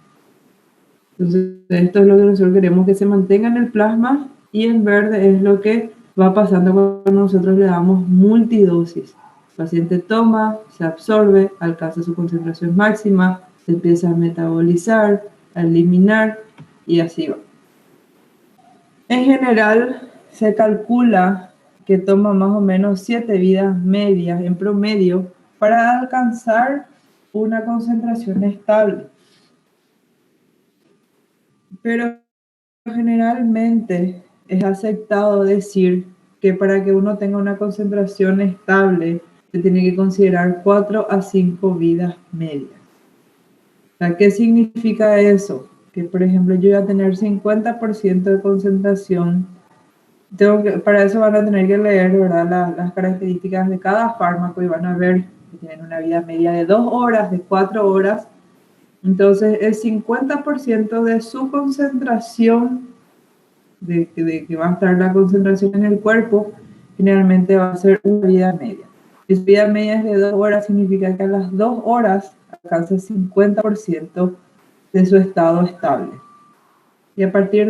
Entonces, esto es lo que nosotros queremos que se mantenga en el plasma, y en verde es lo que va pasando cuando nosotros le damos multidosis. El paciente toma, se absorbe, alcanza su concentración máxima, se empieza a metabolizar, a eliminar y así va. En general, se calcula que toma más o menos 7 vidas medias en promedio para alcanzar una concentración estable. Pero generalmente es aceptado decir que para que uno tenga una concentración estable se tiene que considerar 4 a 5 vidas medias. O sea, ¿qué significa eso? Que, por ejemplo, yo voy a tener 50% de concentración. Para eso van a tener que leer, ¿verdad?, las características de cada fármaco y van a ver que tienen una vida media de 2 horas, de 4 horas. Entonces, el 50% de su concentración, de que va a estar la concentración en el cuerpo, generalmente va a ser una vida media. Si su vida media es de 2 horas, significa que a las 2 horas alcanza el 50% de su estado estable. Y a partir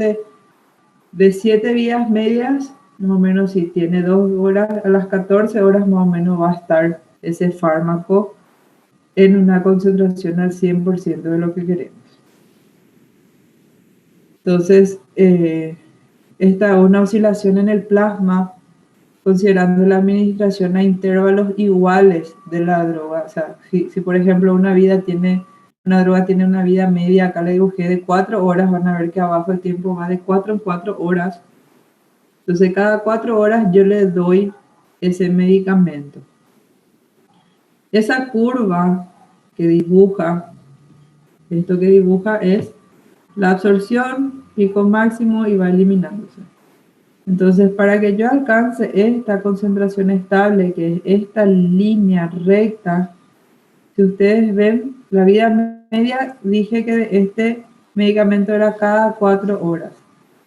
de 7 vidas medias, más o menos si tiene 2 horas, a las 14 horas más o menos va a estar ese fármaco en una concentración al 100% de lo que queremos. Entonces, esta es una oscilación en el plasma, considerando la administración a intervalos iguales de la droga. O sea, si por ejemplo una droga tiene una vida media, acá le dibujé de 4 horas, van a ver que abajo el tiempo va de 4 en 4 horas. Entonces, cada 4 horas yo le doy ese medicamento. Esa curva que dibuja, esto que dibuja es la absorción, pico máximo, y va eliminándose. Entonces, para que yo alcance esta concentración estable, que es esta línea recta, si ustedes ven, la vida media, dije que este medicamento era cada 4 horas.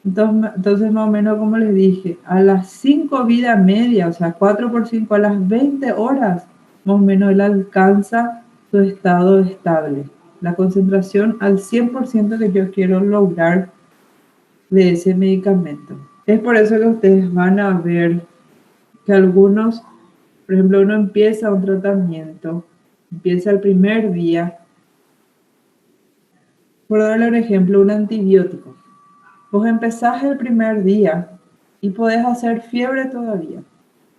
Entonces, más o menos, como les dije, a las 5 vidas medias, o sea, 4 por 5, a las 20 horas, más o menos él alcanza su estado estable. La concentración al 100% que yo quiero lograr de ese medicamento. Es por eso que ustedes van a ver que algunos, por ejemplo, uno empieza un tratamiento, empieza el primer día, por darle un ejemplo, un antibiótico. Vos empezás el primer día y podés hacer fiebre todavía.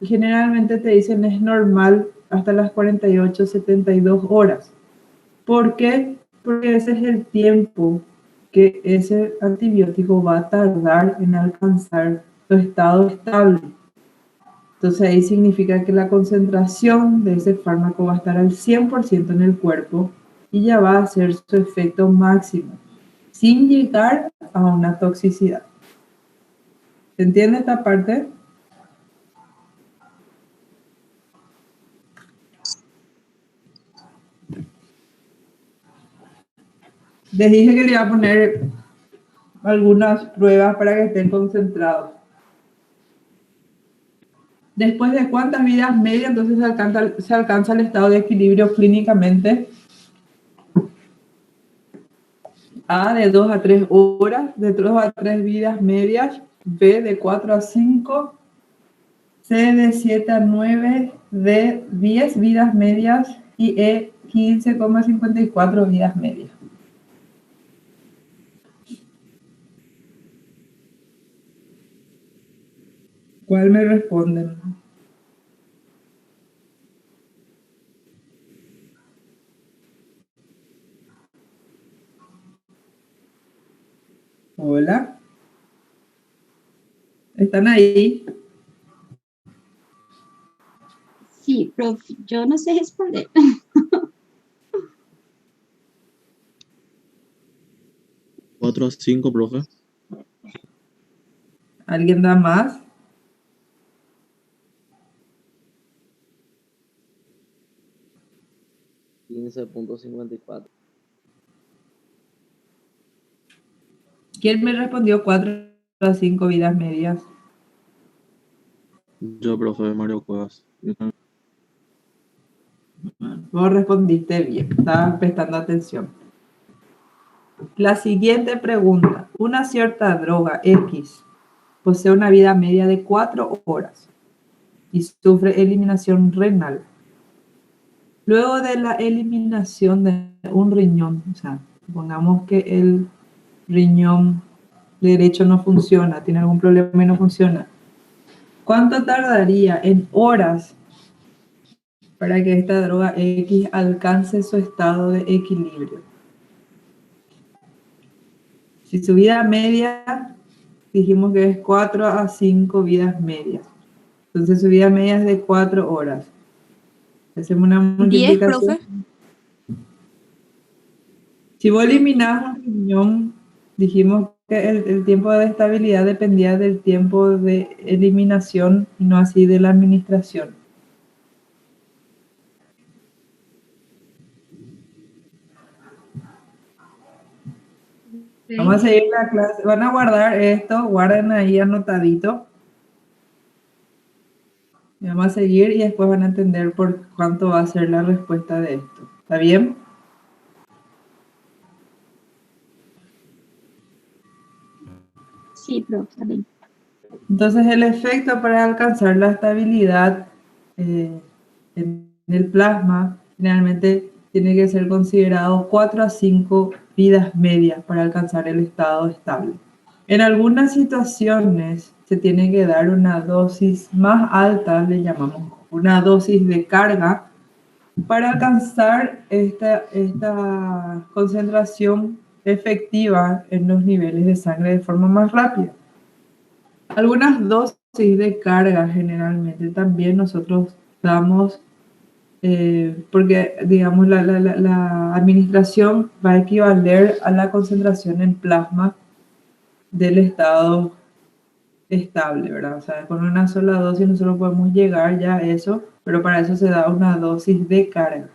Y generalmente te dicen es normal hasta las 48, 72 horas. ¿Por qué? Porque ese es el tiempo que ese antibiótico va a tardar en alcanzar su estado estable. Entonces ahí significa que la concentración de ese fármaco va a estar al 100% en el cuerpo y ya va a hacer su efecto máximo, sin llegar a una toxicidad. ¿Se entiende esta parte? Les dije que le iba a poner algunas pruebas para que estén concentrados. Después de cuántas vidas medias, entonces se alcanza el estado de equilibrio clínicamente. A de 2 a 3 horas, de 2 a 3 vidas medias. B de 4 a 5. C de 7 a 9. D 10 vidas medias. Y E 15,54 vidas medias. ¿Cuál me responden? Hola, ¿están ahí? Sí, profe, yo no sé responder. 4 a 5, profe. ¿Alguien da más? $15.54. ¿Quién me respondió 4 a 5 vidas medias? Yo, profe, Mario Cuevas. Vos respondiste bien, estabas prestando atención. La siguiente pregunta. Una cierta droga X posee una vida media de 4 horas y sufre eliminación renal. Luego de la eliminación de un riñón, o sea, supongamos que el riñón derecho no funciona, tiene algún problema y no funciona. ¿Cuánto tardaría en horas para que esta droga X alcance su estado de equilibrio? Si su vida media, dijimos que es 4 a 5 vidas medias. Entonces su vida media es de 4 horas. Hacemos una 10, multiplicación. profe. Si vos eliminás un riñón, dijimos que el tiempo de estabilidad dependía del tiempo de eliminación y no así de la administración. Vamos a seguir la clase. Van a guardar esto, guarden ahí anotadito. Y vamos a seguir y después van a entender por cuánto va a ser la respuesta de esto. ¿Está bien? Sí, profe, está bien. Entonces el efecto para alcanzar la estabilidad en el plasma generalmente tiene que ser considerado 4 a 5 vidas medias para alcanzar el estado estable. En algunas situaciones se tiene que dar una dosis más alta, le llamamos una dosis de carga, para alcanzar esta concentración efectiva en los niveles de sangre de forma más rápida. Algunas dosis de carga generalmente también nosotros damos porque, digamos, la administración va a equivaler a la concentración en plasma del estado estable, ¿verdad? O sea, con una sola dosis nosotros podemos llegar ya a eso, pero para eso se da una dosis de carga.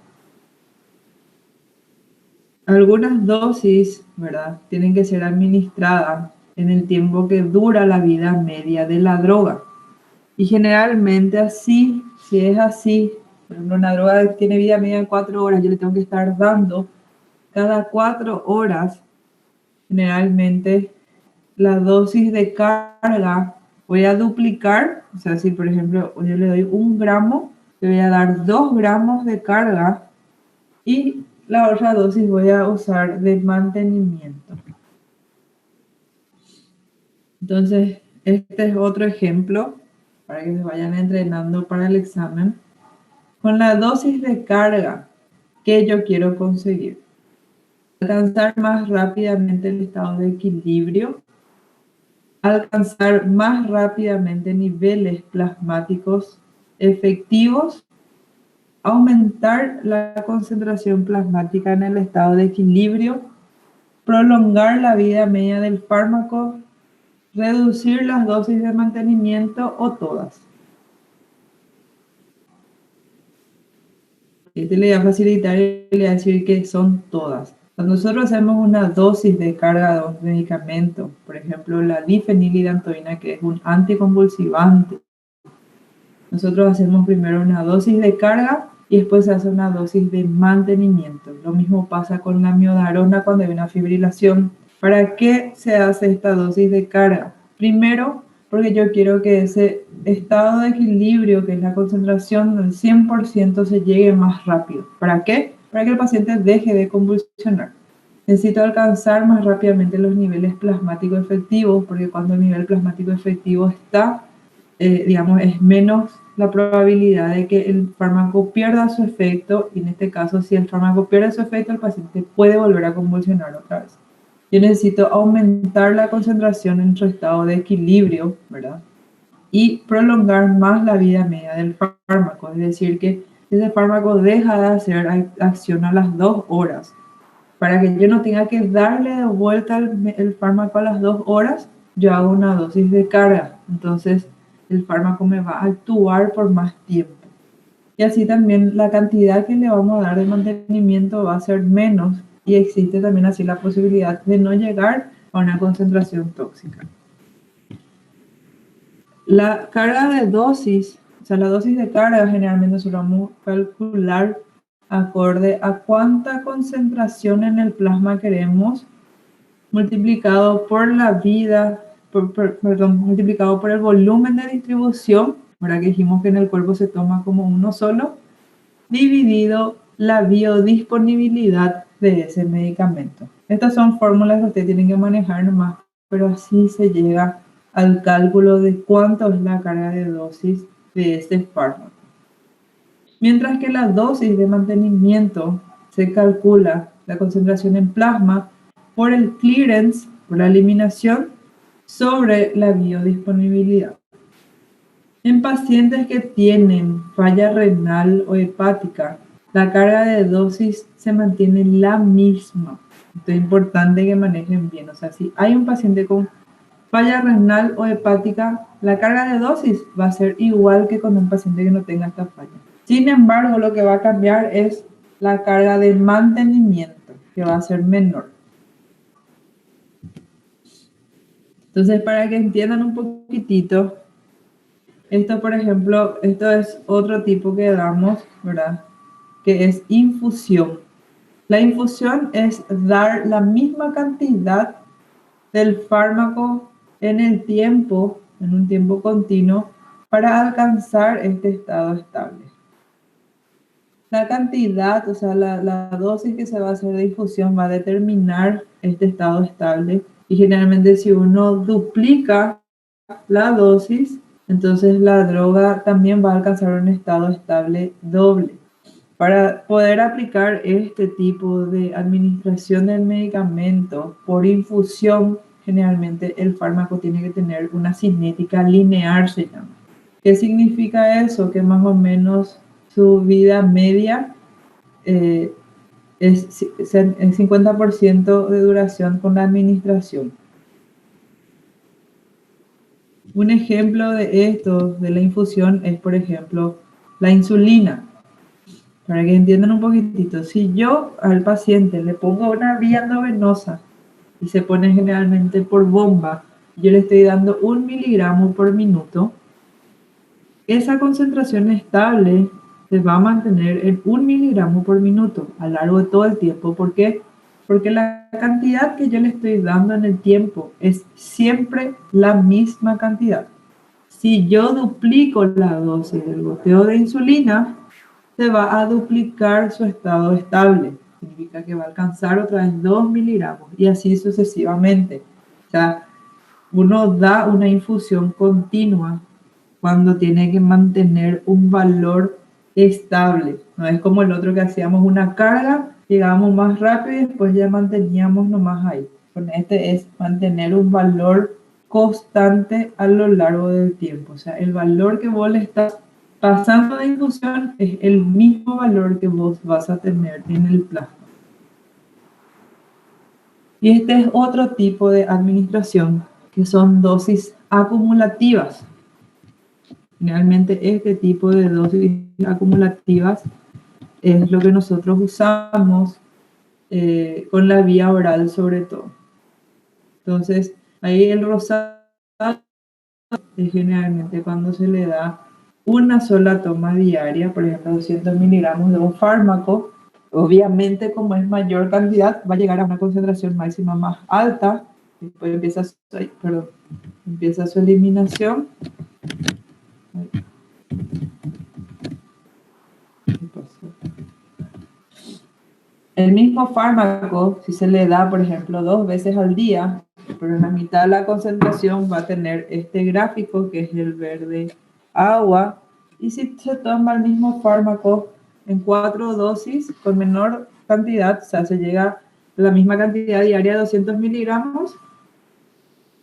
Algunas dosis, ¿verdad?, tienen que ser administradas en el tiempo que dura la vida media de la droga. Y generalmente así, si es así, por ejemplo, una droga tiene vida media de 4 horas, yo le tengo que estar dando cada 4 horas, generalmente, la dosis de carga. Voy a duplicar, o sea, si por ejemplo yo le doy 1 gramo, le voy a dar 2 gramos de carga y la otra dosis voy a usar de mantenimiento. Entonces, este es otro ejemplo para que se vayan entrenando para el examen. Con la dosis de carga que yo quiero conseguir, alcanzar más rápidamente el estado de equilibrio, alcanzar más rápidamente niveles plasmáticos efectivos, aumentar la concentración plasmática en el estado de equilibrio, prolongar la vida media del fármaco, reducir las dosis de mantenimiento o todas. Este le va a facilitar y le va a decir que son todas. Cuando nosotros hacemos una dosis de carga de un medicamento, por ejemplo la difenilidantoína, que es un anticonvulsivante, nosotros hacemos primero una dosis de carga y después se hace una dosis de mantenimiento. Lo mismo pasa con la miodarona cuando hay una fibrilación. ¿Para qué se hace esta dosis de carga? Primero, porque yo quiero que ese estado de equilibrio, que es la concentración del 100%, se llegue más rápido. ¿Para qué? Para que el paciente deje de convulsionar. Necesito alcanzar más rápidamente los niveles plasmáticos efectivos, porque cuando el nivel plasmático efectivo está digamos, es menos la probabilidad de que el fármaco pierda su efecto, y en este caso, si el fármaco pierde su efecto, el paciente puede volver a convulsionar otra vez. Yo necesito aumentar la concentración en su estado de equilibrio, ¿verdad? Y prolongar más la vida media del fármaco, es decir, que ese fármaco deja de hacer acción a las 2 horas. Para que yo no tenga que darle de vuelta el fármaco a las 2 horas, yo hago una dosis de carga. Entonces, el fármaco me va a actuar por más tiempo. Y así también la cantidad que le vamos a dar de mantenimiento va a ser menos, y existe también así la posibilidad de no llegar a una concentración tóxica. La carga de dosis, o sea, la dosis de carga generalmente nosotros vamos a calcular acorde a cuánta concentración en el plasma queremos, multiplicado por la vida, multiplicado por el volumen de distribución, ahora que dijimos que en el cuerpo se toma como uno solo, dividido la biodisponibilidad de ese medicamento. Estas son fórmulas que ustedes tienen que manejar nomás, pero así se llega al cálculo de cuánto es la carga de dosis de este fármaco. Mientras que la dosis de mantenimiento se calcula la concentración en plasma por el clearance, por la eliminación, sobre la biodisponibilidad. En pacientes que tienen falla renal o hepática, la carga de dosis se mantiene la misma. Esto es importante que manejen bien. O sea, si hay un paciente con falla renal o hepática, la carga de dosis va a ser igual que con un paciente que no tenga esta falla. Sin embargo, lo que va a cambiar es la carga de mantenimiento, que va a ser menor. Entonces, para que entiendan un poquitito, esto, por ejemplo, esto es otro tipo que damos, ¿verdad? Que es infusión. La infusión es dar la misma cantidad del fármaco en el tiempo, en un tiempo continuo, para alcanzar este estado estable. La cantidad, o sea, la dosis que se va a hacer de infusión va a determinar este estado estable, y generalmente si uno duplica la dosis, entonces la droga también va a alcanzar un estado estable doble. Para poder aplicar este tipo de administración del medicamento por infusión, generalmente el fármaco tiene que tener una cinética lineal, se llama. ¿Qué significa eso? Que más o menos su vida media es 50% de duración con la administración. Un ejemplo de esto, de la infusión, es por ejemplo la insulina. Para que entiendan un poquitito, si yo al paciente le pongo una vía endovenosa y se pone generalmente por bomba, yo le estoy dando 1 miligramo por minuto, esa concentración estable se va a mantener en 1 miligramo por minuto a lo largo de todo el tiempo. ¿Por qué? Porque la cantidad que yo le estoy dando en el tiempo es siempre la misma cantidad. Si yo duplico la dosis del goteo de insulina, se va a duplicar su estado estable. Significa que va a alcanzar otra vez 2 miligramos y así sucesivamente. O sea, uno da una infusión continua cuando tiene que mantener un valor estable. No es como el otro que hacíamos una carga, llegábamos más rápido y después ya manteníamos nomás ahí. Con este es mantener un valor constante a lo largo del tiempo. O sea, el valor que vos le estás pasando de infusión es el mismo valor que vos vas a tener en el plasma. Y este es otro tipo de administración, que son dosis acumulativas. Generalmente este tipo de dosis acumulativas es lo que nosotros usamos con la vía oral sobre todo. Entonces, ahí el rosado es generalmente cuando se le da una sola toma diaria, por ejemplo 200 miligramos de un fármaco. Obviamente, como es mayor cantidad, va a llegar a una concentración máxima más alta. Después empieza su eliminación. El mismo fármaco, si se le da, por ejemplo, 2 veces al día, pero en la mitad de la concentración va a tener este gráfico que es el verde agua. Y si se toma el mismo fármaco en 4 dosis con menor cantidad, o sea, se llega a la misma cantidad diaria de 200 miligramos,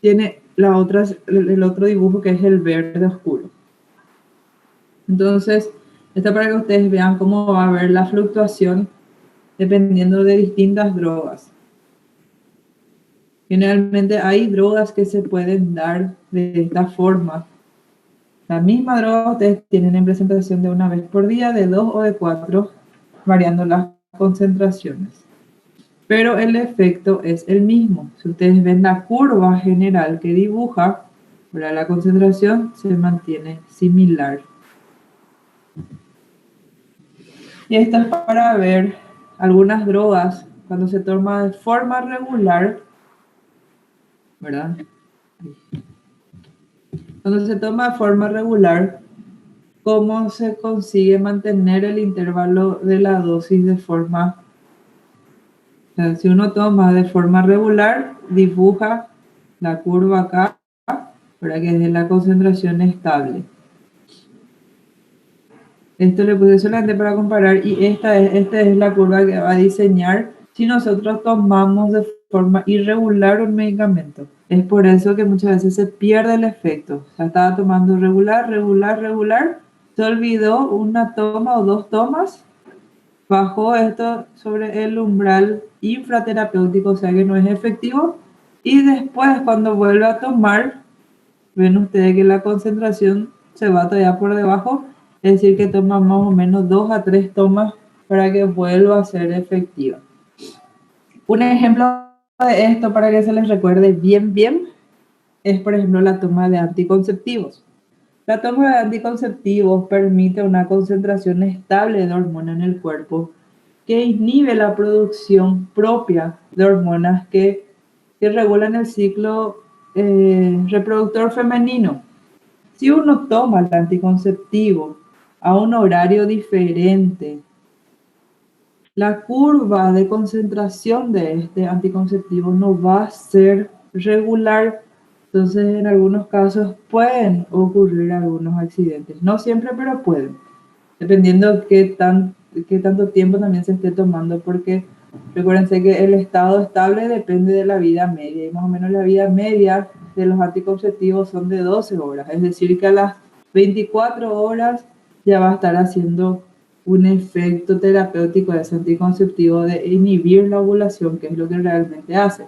tiene el otro dibujo que es el verde oscuro. Entonces, esto para que ustedes vean cómo va a haber la fluctuación dependiendo de distintas drogas. Generalmente hay drogas que se pueden dar de esta forma. La misma droga ustedes tienen en presentación de una vez por día, de 2 o de 4, variando las concentraciones. Pero el efecto es el mismo. Si ustedes ven la curva general que dibuja, ¿verdad? La concentración se mantiene similar. Y esto es para ver algunas drogas cuando se toma de forma regular, ¿verdad? Cuando se toma de forma regular, ¿cómo se consigue mantener el intervalo de la dosis de forma? O sea, si uno toma de forma regular, dibuja la curva acá, para que es de la concentración estable. Esto le puse solamente para comparar y esta es la curva que va a diseñar si nosotros tomamos de forma irregular un medicamento. Es por eso que muchas veces se pierde el efecto. O sea, estaba tomando regular, se olvidó una toma o 2 tomas, bajó esto sobre el umbral infraterapéutico, o sea que no es efectivo, y después cuando vuelve a tomar, ven ustedes que la concentración se va todavía por debajo, es decir que toma más o menos 2 a 3 tomas para que vuelva a ser efectiva. Un ejemplo de esto para que se les recuerde bien es por ejemplo la toma de anticonceptivos. La toma de anticonceptivos permite una concentración estable de hormona en el cuerpo que inhibe la producción propia de hormonas que regulan el ciclo reproductor femenino. Si uno toma el anticonceptivo a un horario diferente, la curva de concentración de este anticonceptivo no va a ser regular. Entonces, en algunos casos pueden ocurrir algunos accidentes. No siempre, pero pueden. Dependiendo qué tanto tiempo también se esté tomando, porque recuérdense que el estado estable depende de la vida media. Y más o menos la vida media de los anticonceptivos son de 12 horas. Es decir, que a las 24 horas ya va a estar haciendo un efecto terapéutico de ese anticonceptivo de inhibir la ovulación, que es lo que realmente hace.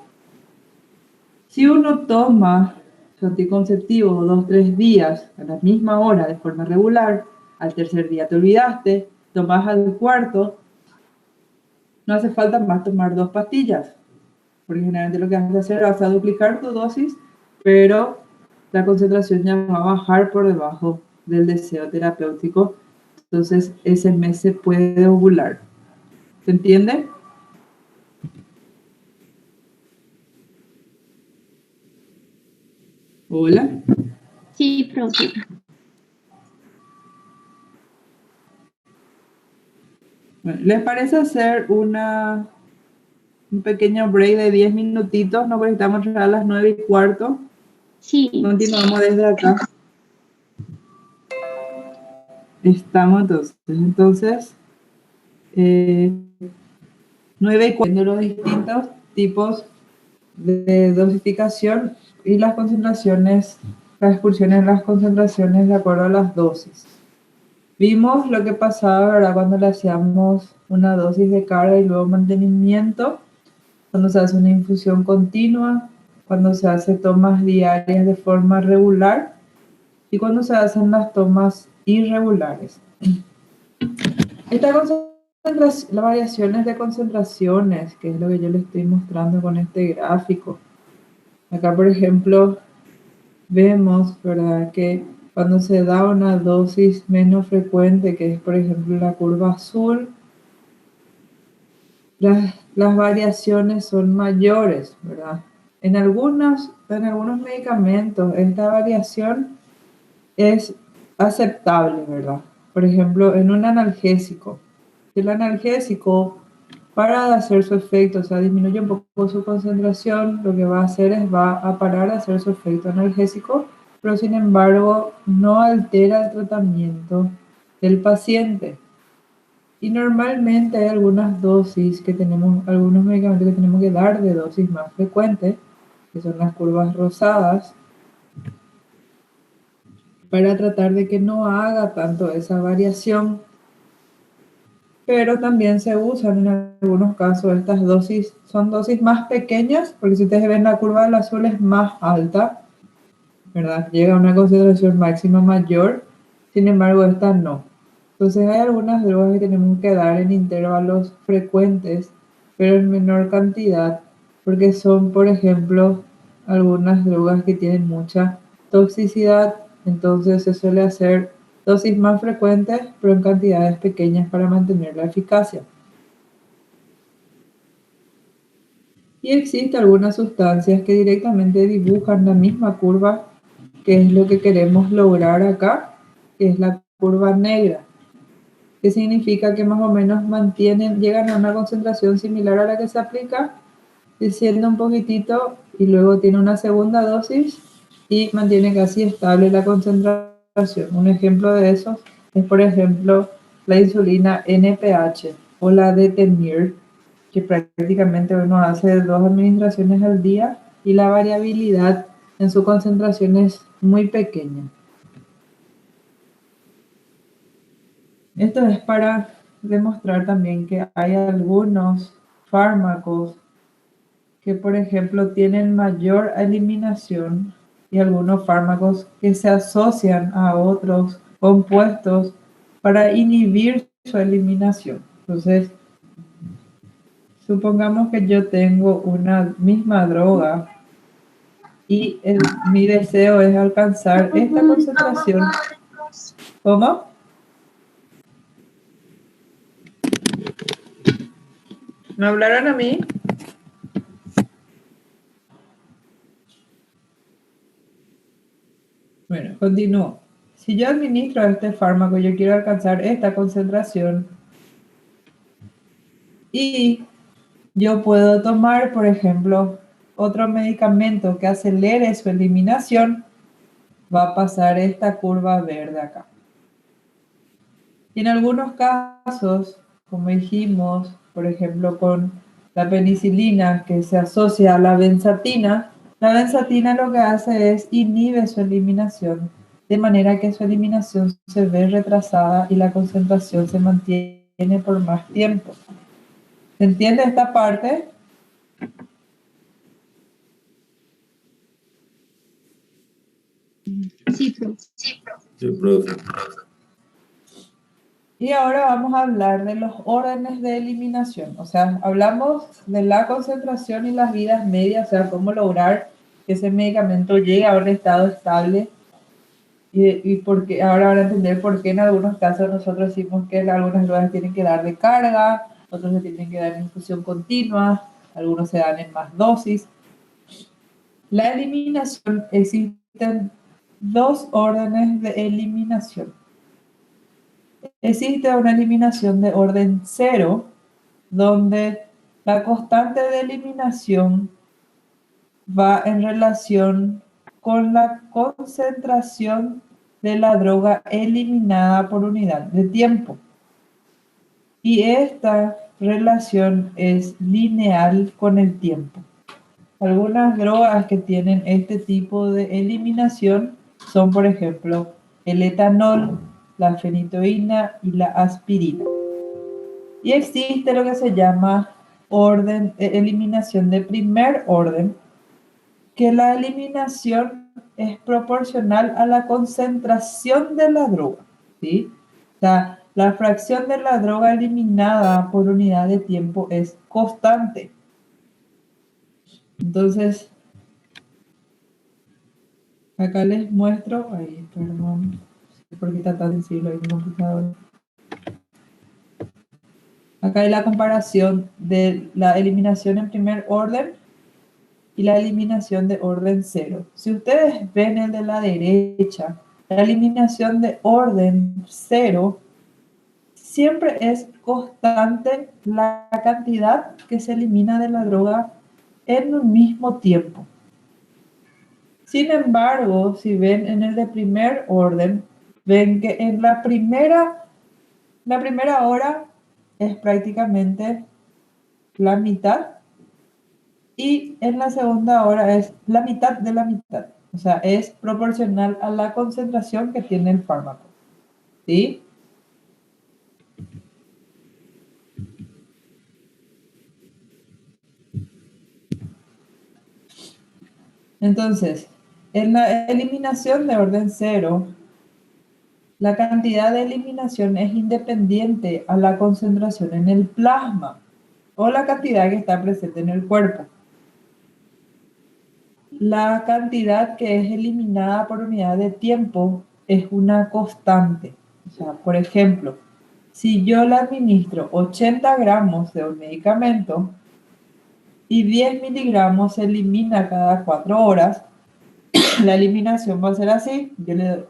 Si uno toma su anticonceptivo 2 o 3 días a la misma hora de forma regular, al tercer día te olvidaste, tomas al cuarto, no hace falta más tomar 2 pastillas, porque generalmente lo que vas a hacer vas a duplicar tu dosis, pero la concentración ya va a bajar por debajo del deseo terapéutico. Entonces, ese mes se puede ovular. ¿Se entiende? Hola. Sí, profe. Bueno, ¿les parece hacer un pequeño break de 10 minutitos? Nos conectamos a las 9:15. Sí, Continuamos desde acá. Estamos entonces 9:40, los distintos tipos de dosificación y las concentraciones, las excursiones en las concentraciones de acuerdo a las dosis. Vimos lo que pasaba, ¿verdad? Cuando le hacíamos una dosis de carga y luego mantenimiento, cuando se hace una infusión continua, cuando se hace tomas diarias de forma regular y cuando se hacen las tomas irregulares. Las variaciones de concentraciones, que es lo que yo les estoy mostrando con este gráfico. Acá, por ejemplo, vemos, ¿verdad?, que cuando se da una dosis menos frecuente, que es, por ejemplo, la curva azul, las variaciones son mayores, ¿verdad? En algunos medicamentos esta variación es aceptable, ¿verdad? Por ejemplo, en un analgésico. El analgésico para hacer su efecto, o sea, disminuye un poco su concentración, lo que va a hacer es va a parar de hacer su efecto analgésico, pero sin embargo no altera el tratamiento del paciente. Y normalmente hay algunas dosis que tenemos, algunos medicamentos que tenemos que dar de dosis más frecuentes, que son las curvas rosadas, para tratar de que no haga tanto esa variación. Pero también se usan en algunos casos estas dosis, son dosis más pequeñas, porque si ustedes ven la curva del azul es más alta, ¿verdad? Llega a una concentración máxima mayor, sin embargo esta no. Entonces hay algunas drogas que tenemos que dar en intervalos frecuentes, pero en menor cantidad, porque son, por ejemplo, algunas drogas que tienen mucha toxicidad, entonces se suele hacer dosis más frecuentes, pero en cantidades pequeñas para mantener la eficacia. Y existen algunas sustancias que directamente dibujan la misma curva, que es lo que queremos lograr acá, que es la curva negra, que significa que más o menos llegan a una concentración similar a la que se aplica, desciende un poquitito y luego tiene una segunda dosis y mantiene casi estable la concentración. Un ejemplo de eso es, por ejemplo, la insulina NPH o la Detemir, que prácticamente uno hace 2 administraciones al día y la variabilidad en su concentración es muy pequeña. Esto es para demostrar también que hay algunos fármacos que, por ejemplo, tienen mayor eliminación y algunos fármacos que se asocian a otros compuestos para inhibir su eliminación. Entonces, supongamos que yo tengo una misma droga y mi deseo es alcanzar esta concentración. ¿Cómo? ¿Me hablaron a mí? Bueno, continúo. Si yo administro este fármaco, yo quiero alcanzar esta concentración y yo puedo tomar, por ejemplo, otro medicamento que acelere su eliminación, va a pasar esta curva verde acá. Y en algunos casos, como dijimos, por ejemplo, con la penicilina que se asocia a la benzatina lo que hace es inhibe su eliminación, de manera que su eliminación se ve retrasada y la concentración se mantiene por más tiempo. ¿Se entiende esta parte? Sí, profe. Sí, profe. Y ahora vamos a hablar de los órdenes de eliminación. O sea, hablamos de la concentración y las vidas medias, o sea, cómo lograr que ese medicamento llegue a un estado estable. Y porque ahora van a entender por qué en algunos casos nosotros decimos que algunas drogas tienen que dar de carga, otros se tienen que dar en infusión continua, algunos se dan en más dosis. La eliminación, existen 2 órdenes de eliminación. Existe una eliminación de orden 0, donde la constante de eliminación va en relación con la concentración de la droga eliminada por unidad de tiempo. Y esta relación es lineal con el tiempo. Algunas drogas que tienen este tipo de eliminación son, por ejemplo, el etanol, la fenitoína y la aspirina. Y existe lo que se llama eliminación de primer orden, que la eliminación es proporcional a la concentración de la droga, ¿sí? O sea, la fracción de la droga eliminada por unidad de tiempo es constante. Entonces, acá les muestro, perdón, no sé por qué está tan sensible el computador. Acá hay la comparación de la eliminación en primer orden y la eliminación de orden 0. Si ustedes ven el de la derecha, la eliminación de orden 0 siempre es constante la cantidad que se elimina de la droga en un mismo tiempo. Sin embargo, si ven en el de primer orden, ven que en la primera hora es prácticamente la mitad y en la segunda hora es la mitad de la mitad. O sea, es proporcional a la concentración que tiene el fármaco. ¿Sí? Entonces, en la eliminación de orden cero, la cantidad de eliminación es independiente a la concentración en el plasma o la cantidad que está presente en el cuerpo. La cantidad que es eliminada por unidad de tiempo es una constante. O sea, por ejemplo, si yo le administro 80 gramos de un medicamento y 10 miligramos se elimina cada 4 horas, la eliminación va a ser así. Yo le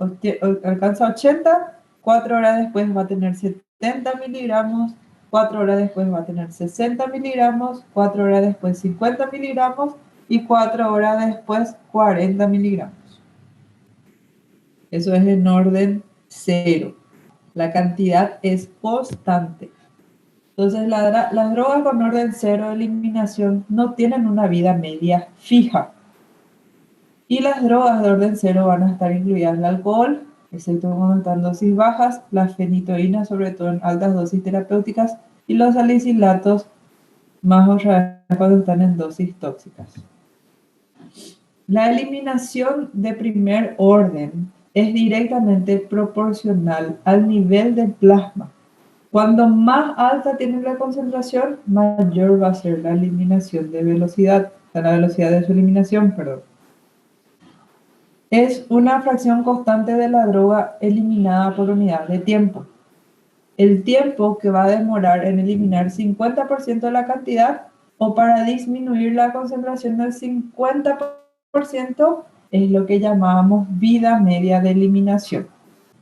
alcanzo 80, 4 horas después va a tener 70 miligramos, 4 horas después va a tener 60 miligramos, 4 horas después 50 miligramos y 4 horas después 40 miligramos. Eso es en orden cero. La cantidad es constante. Entonces, las drogas con orden cero de eliminación no tienen una vida media fija. Y las drogas de orden cero van a estar incluidas el alcohol, excepto cuando están en dosis bajas, las fenitoínas, sobre todo en altas dosis terapéuticas, y los salicilatos, más otra vez cuando están en dosis tóxicas. La eliminación de primer orden es directamente proporcional al nivel del plasma. Cuando más alta tiene la concentración, mayor va a ser la eliminación de velocidad, la velocidad de su eliminación, perdón. Es una fracción constante de la droga eliminada por unidad de tiempo. El tiempo que va a demorar en eliminar 50% de la cantidad o para disminuir la concentración del 50% es lo que llamamos vida media de eliminación.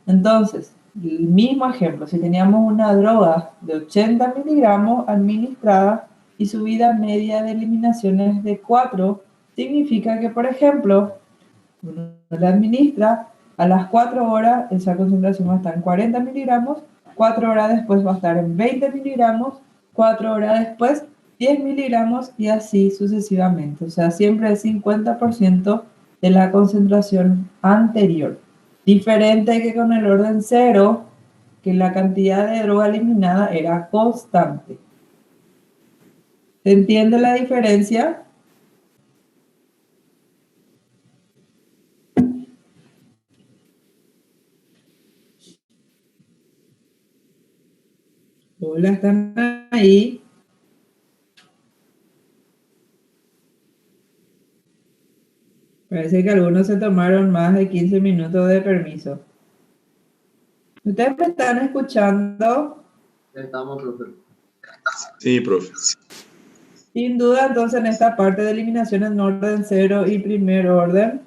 Entonces, el mismo ejemplo, si teníamos una droga de 80 miligramos administrada y su vida media de eliminación es de 4, significa que, por ejemplo, uno la administra, a las 4 horas esa concentración va a estar en 40 miligramos, 4 horas después va a estar en 20 miligramos, 4 horas después 10 miligramos y así sucesivamente. O sea, siempre el 50% de la concentración anterior. Diferente que con el orden cero, que la cantidad de droga eliminada era constante. ¿Se entiende la diferencia? Hola, ¿están ahí? Parece que algunos se tomaron más de 15 minutos de permiso. ¿Ustedes me están escuchando? Estamos, profe. Sim, prof. Sin duda, entonces, en esta parte de eliminación en orden cero y primer orden.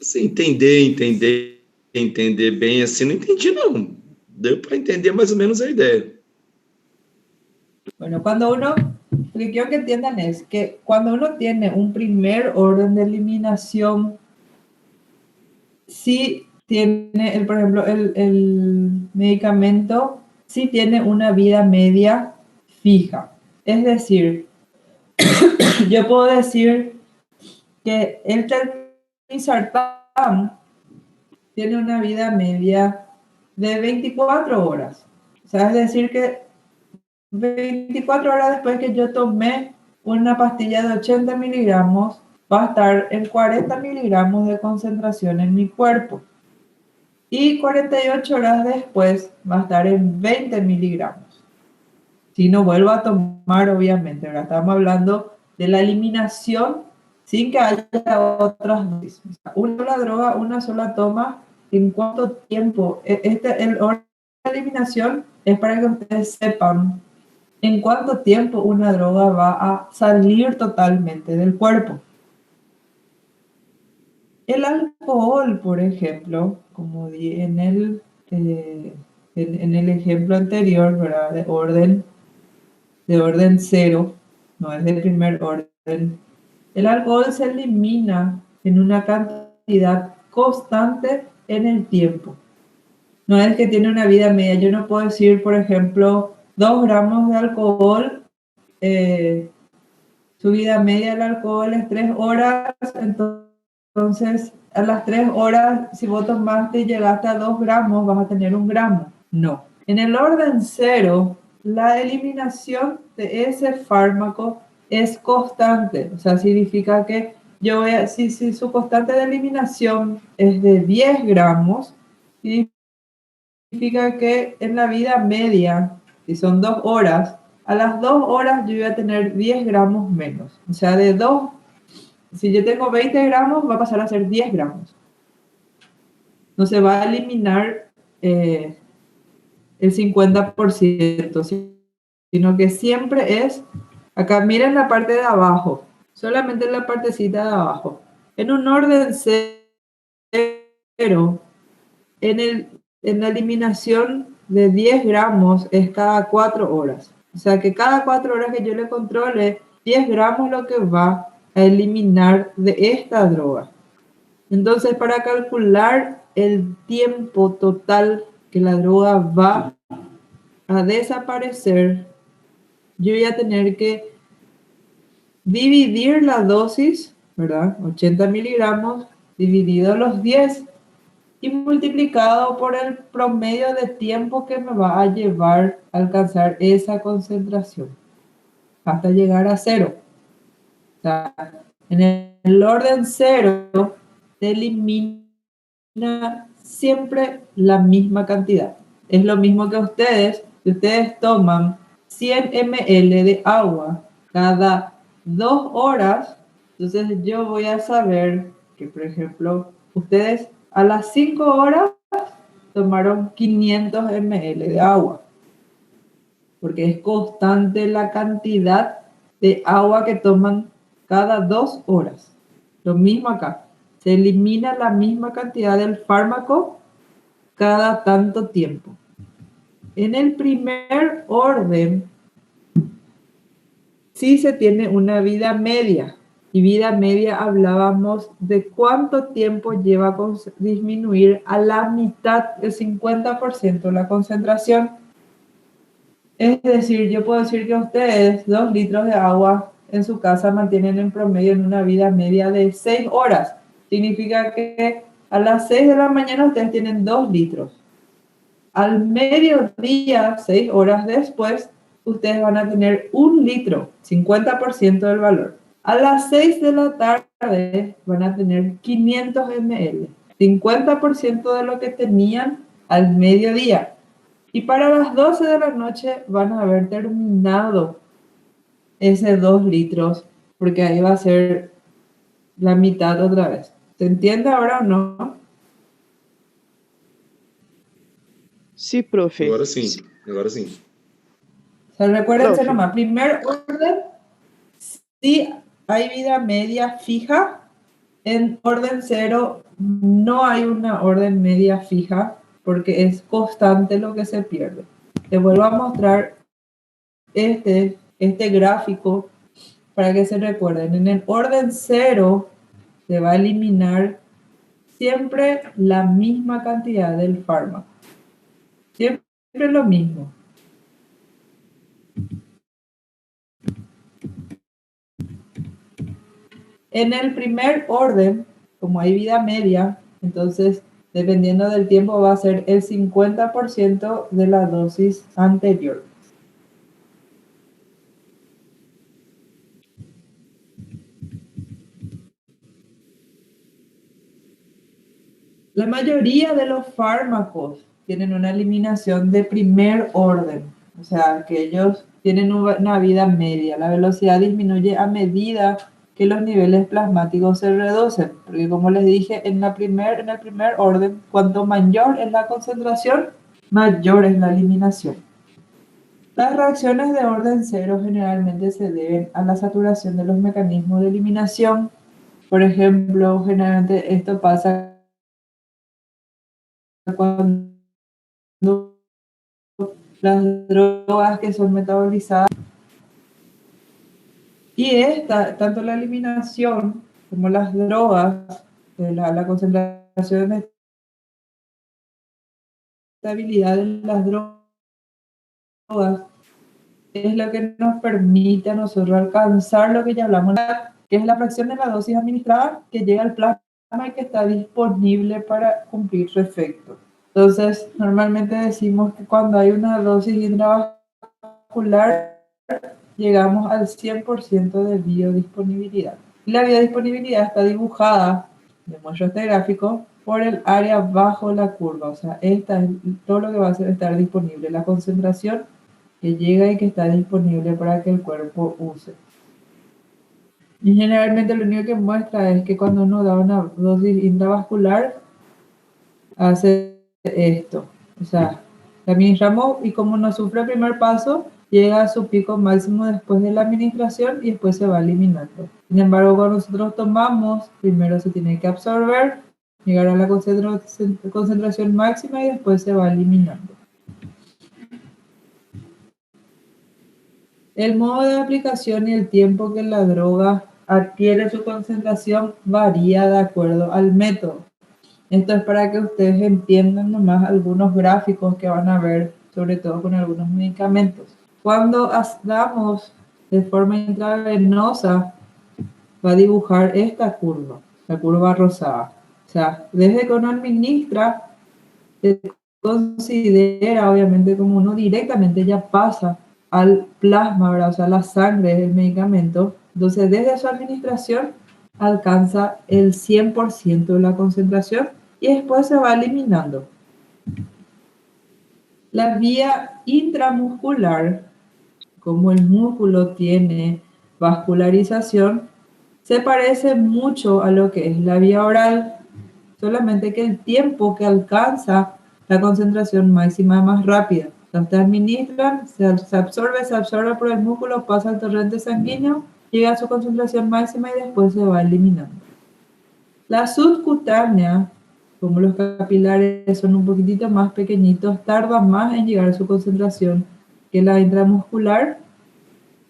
Assim, entender bem assim, não entendi não. Deu para entender mais ou menos a ideia. Bueno, lo que quiero que entiendan es que cuando uno tiene un primer orden de eliminación, sí tiene, por ejemplo, el medicamento sí tiene una vida media fija. Es decir, yo puedo decir que el telmisartán tiene una vida media de 24 horas. O sea, es decir que 24 horas después que yo tomé una pastilla de 80 miligramos, va a estar en 40 miligramos de concentración en mi cuerpo. Y 48 horas después va a estar en 20 miligramos. Si no vuelvo a tomar, obviamente. Ahora estamos hablando de la eliminación sin que haya otras dosis. Una sola droga, una sola toma, ¿en cuánto tiempo? El orden de eliminación es para que ustedes sepan en cuánto tiempo una droga va a salir totalmente del cuerpo. El alcohol, por ejemplo, como di en el ejemplo anterior, ¿verdad? De orden cero, no es de primer orden. El alcohol se elimina en una cantidad constante en el tiempo. No es que tiene una vida media. Yo no puedo decir, por ejemplo, 2 gramos de alcohol, su vida media del alcohol es 3 horas, entonces a las 3 horas, si vos tomaste y llegaste a 2 gramos, vas a tener 1 gramo. No. En el orden cero, la eliminación de ese fármaco es constante. O sea, significa que si su constante de eliminación es de 10 gramos, significa que en la vida media, si son 2 horas, a las 2 horas yo voy a tener 10 gramos menos. O sea, si yo tengo 20 gramos, va a pasar a ser 10 gramos. No se va a eliminar el 50%, sino que siempre es, acá miren la parte de abajo, solamente la partecita de abajo. En un orden cero, en la eliminación de 10 gramos es cada 4 horas. O sea que cada 4 horas que yo le controle, 10 gramos lo que va a eliminar de esta droga. Entonces, para calcular el tiempo total que la droga va a desaparecer, yo voy a tener que dividir la dosis, ¿verdad? 80 miligramos dividido los 10 y multiplicado por el promedio de tiempo que me va a llevar a alcanzar esa concentración hasta llegar a cero. O sea, en el orden cero se elimina siempre la misma cantidad. Es lo mismo que si ustedes toman 100 ml de agua cada 2 horas, entonces yo voy a saber que, por ejemplo, ustedes a las 5 horas tomaron 500 ml de agua, porque es constante la cantidad de agua que toman cada 2 horas. Lo mismo acá, se elimina la misma cantidad del fármaco cada tanto tiempo. En el primer orden, sí se tiene una vida media. Y vida media hablábamos de cuánto tiempo lleva a disminuir a la mitad, el 50% la concentración. Es decir, yo puedo decir que ustedes 2 litros de agua en su casa mantienen en promedio en una vida media de 6 horas. Significa que a las 6 de la mañana ustedes tienen 2 litros. Al mediodía, 6 horas después, ustedes van a tener 1 litro, 50% del valor. A las 6 de la tarde van a tener 500 ml, 50% de lo que tenían al mediodía. Y para las 12 de la noche van a haber terminado ese 2 litros, porque ahí va a ser la mitad otra vez. ¿Se entiende ahora o no? Sí, profe. Agora sim, agora sim. O sea, recuérdense Profe. nomás, primer orden, si hay vida media fija. En orden cero no hay una orden media fija porque es constante lo que se pierde. Te vuelvo a mostrar este gráfico para que se recuerden. En el orden cero se va a eliminar siempre la misma cantidad del fármaco. Siempre lo mismo. En el primer orden, como hay vida media, entonces dependiendo del tiempo va a ser el 50% de la dosis anterior. La mayoría de los fármacos tienen una eliminación de primer orden, o sea que ellos tienen una vida media. La velocidad disminuye a medida que los niveles plasmáticos se reducen, porque como les dije, en el primer orden, cuanto mayor es la concentración, mayor es la eliminación. Las reacciones de orden cero generalmente se deben a la saturación de los mecanismos de eliminación Por ejemplo, generalmente esto pasa cuando las drogas que son metabolizadas y tanto la eliminación como las drogas, la concentración de estabilidad de las drogas es lo que nos permite a nosotros alcanzar lo que ya hablamos, que es la fracción de la dosis administrada que llega al plasma y que está disponible para cumplir su efecto. Entonces, normalmente decimos que cuando hay una dosis intravascular, llegamos al 100% de biodisponibilidad. Y la biodisponibilidad está dibujada, demuestro este gráfico, por el área bajo la curva. O sea, esta es todo lo que va a estar disponible, la concentración que llega y que está disponible para que el cuerpo use. Y generalmente lo único que muestra es que cuando uno da una dosis intravascular, hace esto. O sea, la administramos y como no sufre el primer paso, llega a su pico máximo después de la administración y después se va eliminando. Sin embargo, cuando nosotros tomamos, primero se tiene que absorber, llegar a la concentración máxima y después se va eliminando. El modo de aplicación y el tiempo que la droga adquiere su concentración varía de acuerdo al método. Esto es para que ustedes entiendan nomás algunos gráficos que van a ver, sobre todo con algunos medicamentos. Cuando damos de forma intravenosa, va a dibujar esta curva, la curva rosada. O sea, desde que uno administra, se considera obviamente como uno directamente ya pasa al plasma, ¿verdad? O sea, la sangre del medicamento. Entonces, desde su administración, alcanza el 100% de la concentración y después se va eliminando. La vía intramuscular, como el músculo tiene vascularización, se parece mucho a lo que es la vía oral, solamente que el tiempo que alcanza la concentración máxima es más rápida. Se administran, se absorbe por el músculo, pasa al torrente sanguíneo, llega a su concentración máxima y después se va eliminando. La subcutánea, como los capilares son un poquitito más pequeñitos, tarda más en llegar a su concentración que la intramuscular.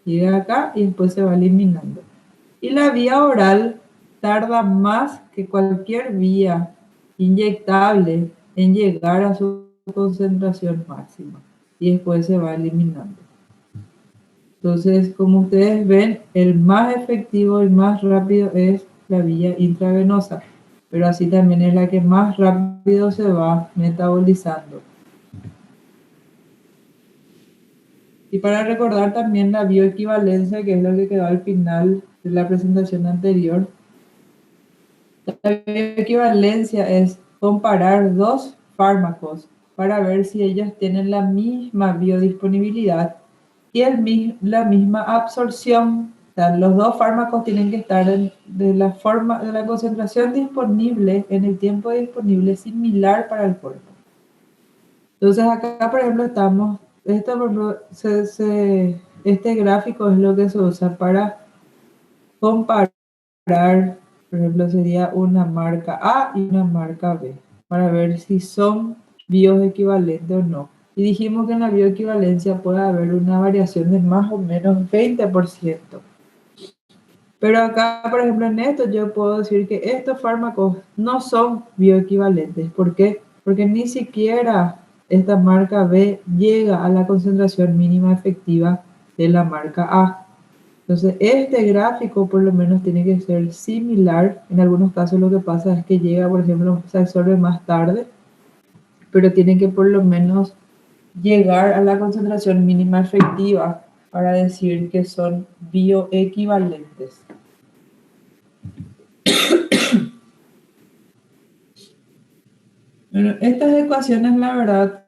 Llega acá y después se va eliminando. Y la vía oral tarda más que cualquier vía inyectable en llegar a su concentración máxima y después se va eliminando. Entonces, como ustedes ven, el más efectivo y más rápido es la vía intravenosa, pero así también es la que más rápido se va metabolizando. Y para recordar también la bioequivalencia, que es lo que quedó al final de la presentación anterior, la bioequivalencia es comparar dos fármacos para ver si ellos tienen la misma biodisponibilidad y la misma absorción. O sea, los dos fármacos tienen que estar de la concentración disponible en el tiempo disponible similar para el cuerpo. Entonces acá, por ejemplo, este gráfico es lo que se usa para comparar, por ejemplo, sería una marca A y una marca B, para ver si son bioequivalentes o no. Y dijimos que en la bioequivalencia puede haber una variación de más o menos 20%. Pero acá, por ejemplo, en esto yo puedo decir que estos fármacos no son bioequivalentes. ¿Por qué? Porque ni siquiera esta marca B llega a la concentración mínima efectiva de la marca A. Entonces, este gráfico por lo menos tiene que ser similar. En algunos casos lo que pasa es que llega, por ejemplo, se absorbe más tarde, pero tiene que por lo menos llegar a la concentración mínima efectiva para decir que son bioequivalentes. Bueno, estas ecuaciones, la verdad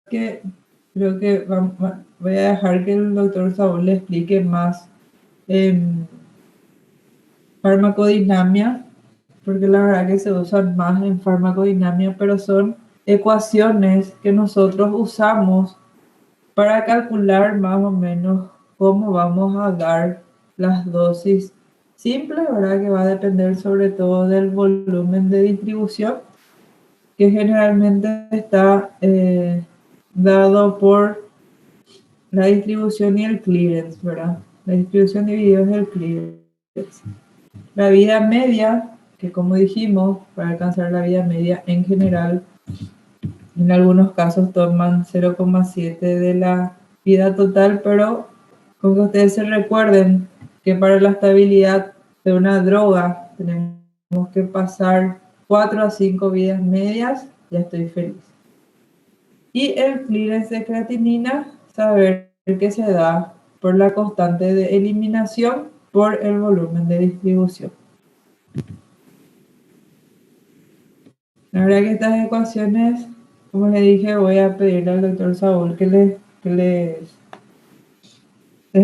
que creo que voy a dejar que el doctor Saúl le explique más farmacodinamia, porque la verdad que se usan más en farmacodinamia, pero son ecuaciones que nosotros usamos para calcular más o menos cómo vamos a dar las dosis simple, ¿verdad? Que va a depender sobre todo del volumen de distribución, que generalmente está dado por la distribución y el clearance, ¿verdad? La distribución dividida es el clearance. La vida media, que como dijimos, para alcanzar la vida media en general, en algunos casos toman 0,7 de la vida total, pero con que ustedes se recuerden que para la estabilidad de una droga tenemos que pasar 4 a 5 vidas medias, ya estoy feliz. Y el clearance de creatinina, saber que se da por la constante de eliminación por el volumen de distribución. La verdad que estas ecuaciones, como les dije, voy a pedirle al doctor Saúl que les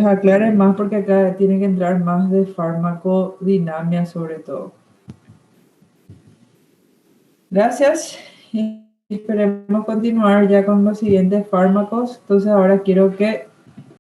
aclare más, porque acá tiene que entrar más de farmacodinamia sobre todo. Gracias y esperemos continuar ya con los siguientes fármacos. Entonces ahora quiero que